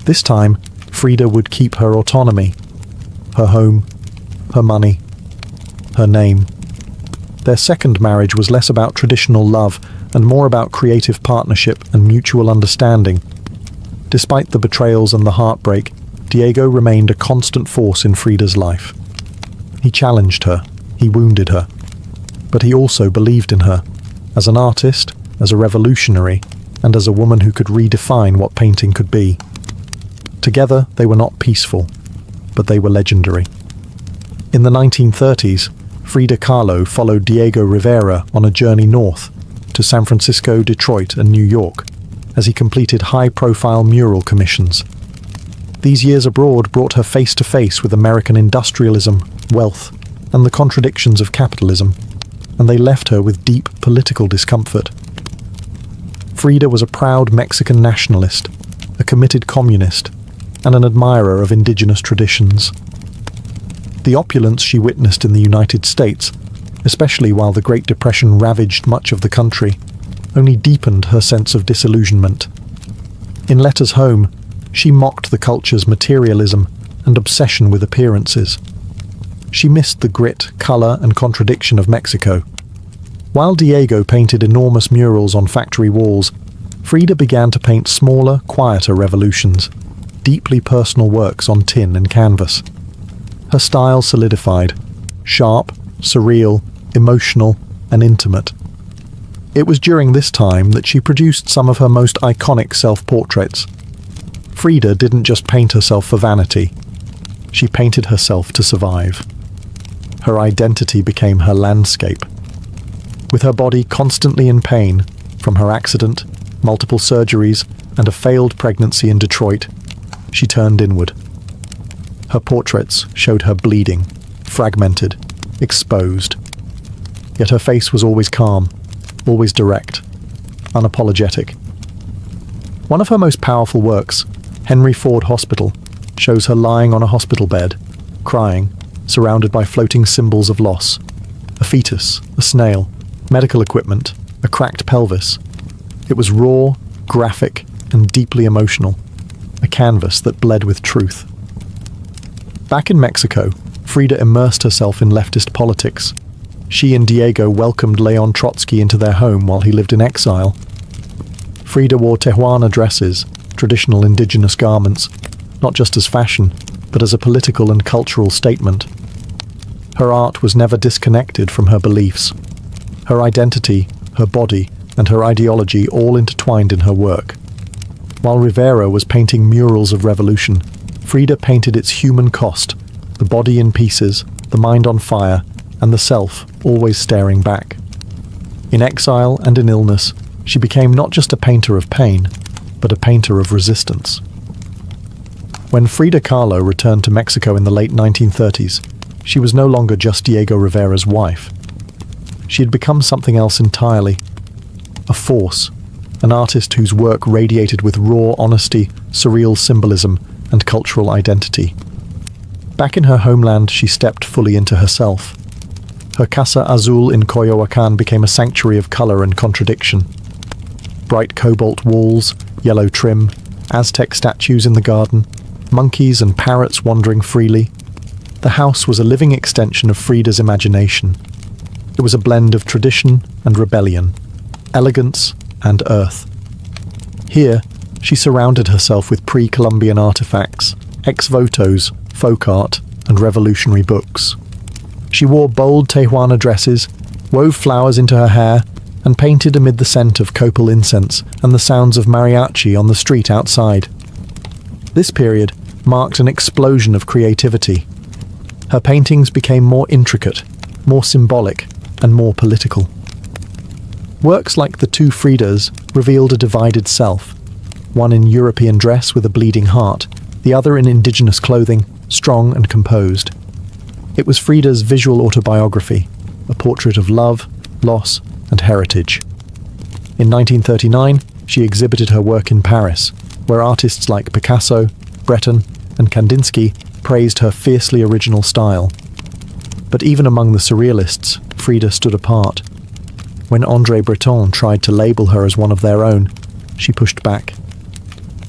This time, Frida would keep her autonomy, her home, her money, her name. Their second marriage was less about traditional love and more about creative partnership and mutual understanding. Despite the betrayals and the heartbreak, Diego remained a constant force in Frida's life. He challenged her, he wounded her, but he also believed in her, as an artist, as a revolutionary, and as a woman who could redefine what painting could be. Together, they were not peaceful, but they were legendary. In the 1930s, Frida Kahlo followed Diego Rivera on a journey north to San Francisco, Detroit, and New York, as he completed high-profile mural commissions. These years abroad brought her face-to-face with American industrialism, wealth, and the contradictions of capitalism, and they left her with deep political discomfort. Frida was a proud Mexican nationalist, a committed communist, and an admirer of indigenous traditions. The opulence she witnessed in the United States, especially while the Great Depression ravaged much of the country, only deepened her sense of disillusionment. In letters home, she mocked the culture's materialism and obsession with appearances. She missed the grit, colour, and contradiction of Mexico. While Diego painted enormous murals on factory walls, Frida began to paint smaller, quieter revolutions, deeply personal works on tin and canvas. Her style solidified, sharp, surreal, emotional, and intimate. It was during this time that she produced some of her most iconic self-portraits. Frida didn't just paint herself for vanity. She painted herself to survive. Her identity became her landscape. With her body constantly in pain, from her accident, multiple surgeries, and a failed pregnancy in Detroit, she turned inward. Her portraits showed her bleeding, fragmented, exposed. Yet her face was always calm, always direct, unapologetic. One of her most powerful works, Henry Ford Hospital, shows her lying on a hospital bed, crying, surrounded by floating symbols of loss. A fetus, a snail, medical equipment, a cracked pelvis. It was raw, graphic, and deeply emotional, a canvas that bled with truth. Back in Mexico, Frida immersed herself in leftist politics. She and Diego welcomed Leon Trotsky into their home while he lived in exile. Frida wore Tijuana dresses, traditional indigenous garments, not just as fashion, but as a political and cultural statement. Her art was never disconnected from her beliefs. Her identity, her body, and her ideology all intertwined in her work. While Rivera was painting murals of revolution, Frida painted its human cost, the body in pieces, the mind on fire, and the self always staring back. In exile and in illness, she became not just a painter of pain, but a painter of resistance. When Frida Kahlo returned to Mexico in the late 1930s, she was no longer just Diego Rivera's wife. She had become something else entirely. A force, an artist whose work radiated with raw honesty, surreal symbolism, and cultural identity. Back in her homeland, she stepped fully into herself. Her Casa Azul in Coyoacán became a sanctuary of color and contradiction. Bright cobalt walls, yellow trim, Aztec statues in the garden, monkeys and parrots wandering freely. The house was a living extension of Frida's imagination. It was a blend of tradition and rebellion, elegance and earth. Here, she surrounded herself with pre-Columbian artifacts, ex-votos, folk art, and revolutionary books. She wore bold Tijuana dresses, wove flowers into her hair, and painted amid the scent of copal incense and the sounds of mariachi on the street outside. This period marked an explosion of creativity. Her paintings became more intricate, more symbolic, and more political. Works like the two Fridas revealed a divided self, one in European dress with a bleeding heart, the other in indigenous clothing, strong and composed. It was Frida's visual autobiography, a portrait of love, loss, and heritage. In 1939, she exhibited her work in Paris, where artists like Picasso, Breton, and Kandinsky praised her fiercely original style. But even among the surrealists, Frida stood apart. When André Breton tried to label her as one of their own, she pushed back.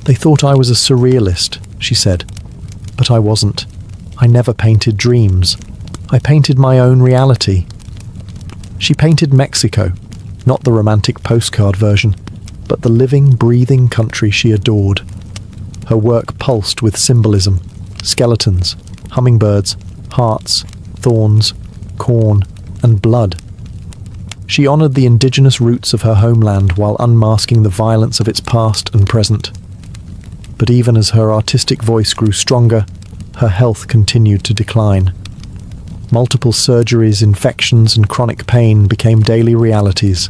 "They thought I was a surrealist," she said. "But I wasn't. I never painted dreams. I painted my own reality." She painted Mexico, not the romantic postcard version, but the living, breathing country she adored. Her work pulsed with symbolism, skeletons, hummingbirds, hearts, thorns, corn, and blood. She honoured the indigenous roots of her homeland while unmasking the violence of its past and present. But even as her artistic voice grew stronger, her health continued to decline. Multiple surgeries, infections, and chronic pain became daily realities.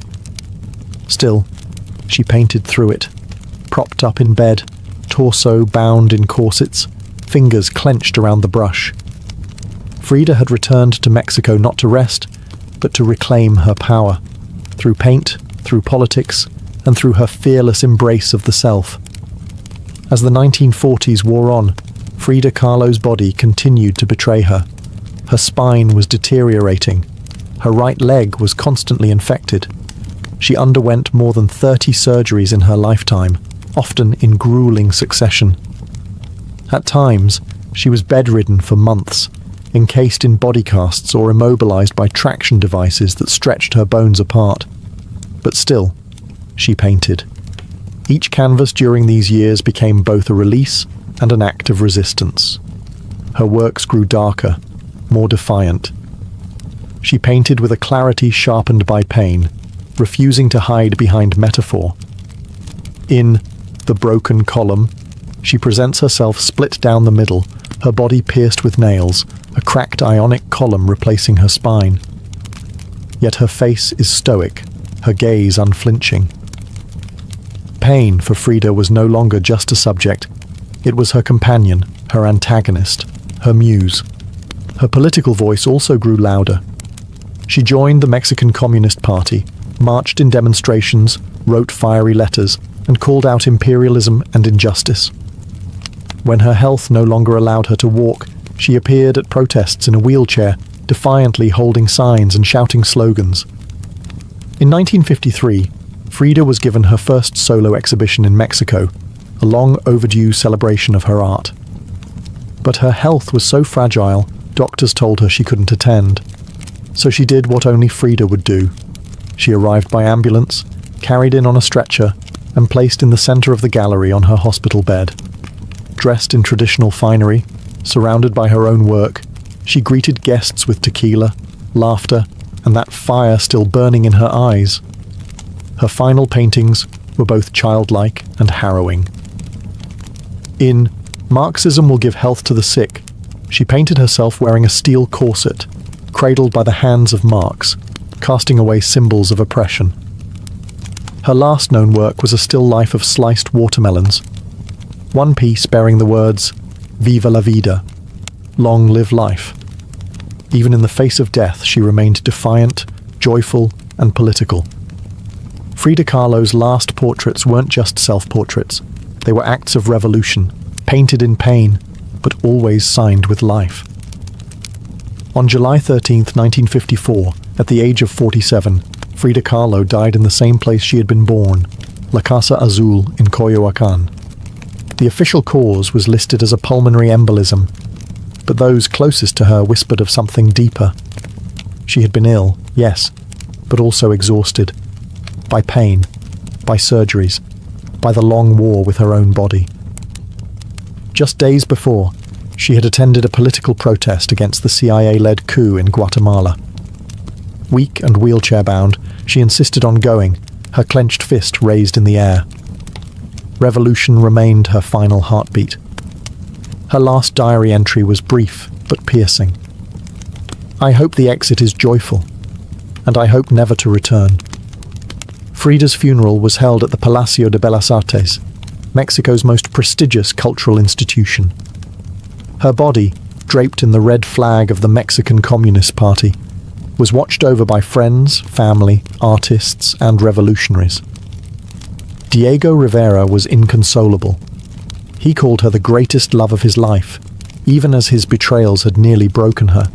Still, she painted through it, propped up in bed, torso bound in corsets, fingers clenched around the brush. Frida had returned to Mexico not to rest, but to reclaim her power, through paint, through politics, and through her fearless embrace of the self. As the 1940s wore on, Frida Kahlo's body continued to betray her. Her spine was deteriorating. Her right leg was constantly infected. She underwent more than 30 surgeries in her lifetime, often in grueling succession. At times, she was bedridden for months, encased in body casts or immobilized by traction devices that stretched her bones apart. But still, she painted. Each canvas during these years became both a release and an act of resistance. Her works grew darker, more defiant. She painted with a clarity sharpened by pain, refusing to hide behind metaphor. In The Broken Column, she presents herself split down the middle, her body pierced with nails, a cracked ionic column replacing her spine. Yet her face is stoic, her gaze unflinching. Pain for Frida was no longer just a subject. It was her companion, her antagonist, her muse. Her political voice also grew louder. She joined the Mexican Communist Party, marched in demonstrations, wrote fiery letters, and called out imperialism and injustice. When her health no longer allowed her to walk, she appeared at protests in a wheelchair, defiantly holding signs and shouting slogans. In 1953, Frida was given her first solo exhibition in Mexico, a long overdue celebration of her art. But her health was so fragile, doctors told her she couldn't attend. So she did what only Frida would do. She arrived by ambulance, carried in on a stretcher, and placed in the center of the gallery on her hospital bed. Dressed in traditional finery, surrounded by her own work, she greeted guests with tequila, laughter, and that fire still burning in her eyes. Her final paintings were both childlike and harrowing. In Marxism Will Give Health to the Sick, she painted herself wearing a steel corset, cradled by the hands of Marx, casting away symbols of oppression. Her last known work was a still life of sliced watermelons, one piece bearing the words, "Viva la vida," long live life. Even in the face of death, she remained defiant, joyful, and political. Frida Kahlo's last portraits weren't just self-portraits. They were acts of revolution, painted in pain, but always signed with life. On July 13, 1954, at the age of 47, Frida Kahlo died in the same place she had been born, La Casa Azul in Coyoacán. The official cause was listed as a pulmonary embolism, but those closest to her whispered of something deeper. She had been ill, yes, but also exhausted. By pain, by surgeries, by the long war with her own body. Just days before, she had attended a political protest against the CIA-led coup in Guatemala. Weak and wheelchair-bound, she insisted on going, her clenched fist raised in the air. Revolution remained her final heartbeat. Her last diary entry was brief but piercing. "I hope the exit is joyful, and I hope never to return." Frida's funeral was held at the Palacio de Bellas Artes, Mexico's most prestigious cultural institution. Her body, draped in the red flag of the Mexican Communist Party, was watched over by friends, family, artists, and revolutionaries. Diego Rivera was inconsolable. He called her the greatest love of his life, even as his betrayals had nearly broken her.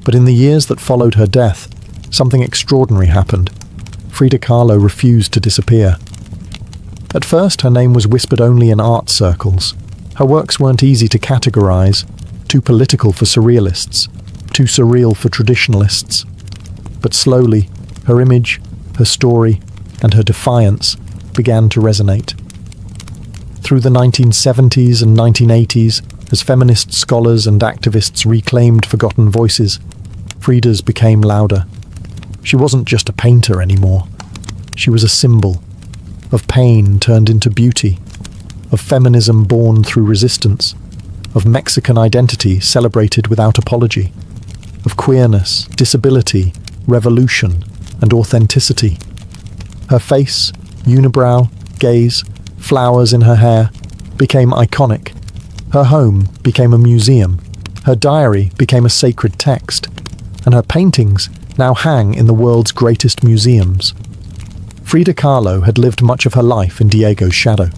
But in the years that followed her death, something extraordinary happened. Frida Kahlo refused to disappear. At first, her name was whispered only in art circles. Her works weren't easy to categorize, too political for surrealists, too surreal for traditionalists. But slowly, her image, her story, and her defiance began to resonate. Through the 1970s and 1980s, as feminist scholars and activists reclaimed forgotten voices, Frida's became louder. She wasn't just a painter anymore. She was a symbol of pain turned into beauty, of feminism born through resistance, of Mexican identity celebrated without apology, of queerness, disability, revolution, and authenticity. Her face, unibrow, gaze, flowers in her hair, became iconic. Her home became a museum. Her diary became a sacred text. And her paintings now hang in the world's greatest museums. Frida Kahlo had lived much of her life in Diego's shadow.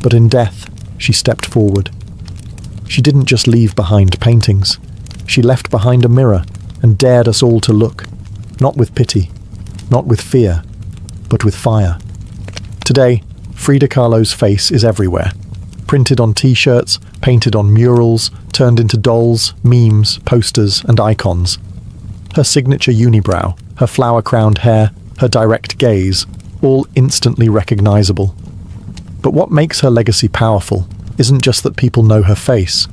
But in death, she stepped forward. She didn't just leave behind paintings. She left behind a mirror and dared us all to look, not with pity, not with fear, but with fire. Today, Frida Kahlo's face is everywhere. Printed on t-shirts, painted on murals, turned into dolls, memes, posters, and icons. Her signature unibrow, her flower-crowned hair, her direct gaze, all instantly recognizable. But what makes her legacy powerful isn't just that people know her face,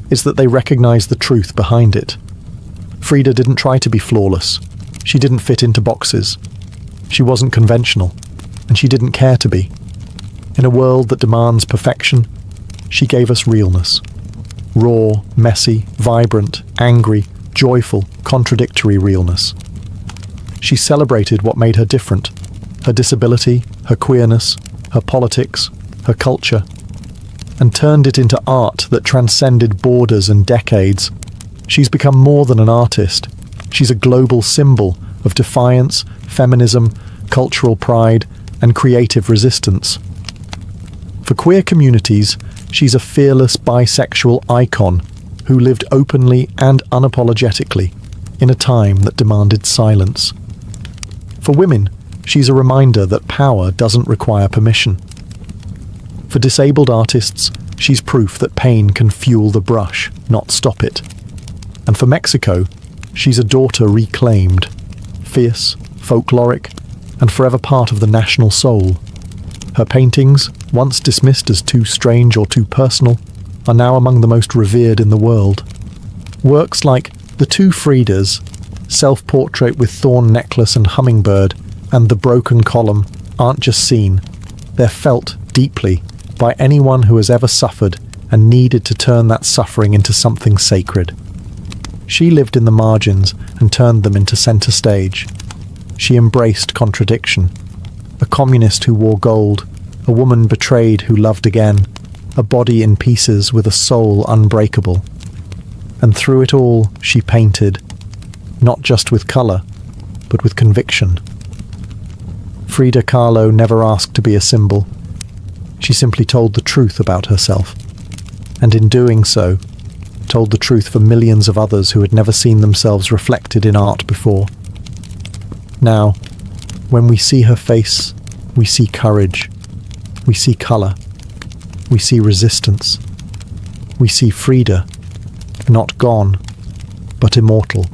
it's that they recognize the truth behind it. Frida didn't try to be flawless. She didn't fit into boxes. She wasn't conventional, and she didn't care to be. In a world that demands perfection, she gave us realness. Raw, messy, vibrant, angry, joyful, contradictory realness. She celebrated what made her different: her disability, her queerness, her politics, her culture, and turned it into art that transcended borders and decades. She's become more than an artist. She's a global symbol of defiance, feminism, cultural pride, and creative resistance. For queer communities, she's a fearless bisexual icon who lived openly and unapologetically in a time that demanded silence. For women, she's a reminder that power doesn't require permission. For disabled artists, she's proof that pain can fuel the brush, not stop it. And for Mexico, she's a daughter reclaimed, fierce, folkloric, and forever part of the national soul. Her paintings, once dismissed as too strange or too personal, are now among the most revered in the world. Works like The Two Fridas, Self-Portrait with Thorn Necklace and Hummingbird, and The Broken Column aren't just seen, they're felt deeply by anyone who has ever suffered and needed to turn that suffering into something sacred. She lived in the margins and turned them into center stage. She embraced contradiction. A communist who wore gold, a woman betrayed who loved again, a body in pieces with a soul unbreakable. And through it all, she painted, not just with color, but with conviction. Frida Kahlo never asked to be a symbol. She simply told the truth about herself, and in doing so, told the truth for millions of others who had never seen themselves reflected in art before. Now, when we see her face, we see courage, we see color, we see resistance, we see Frida, not gone, but immortal.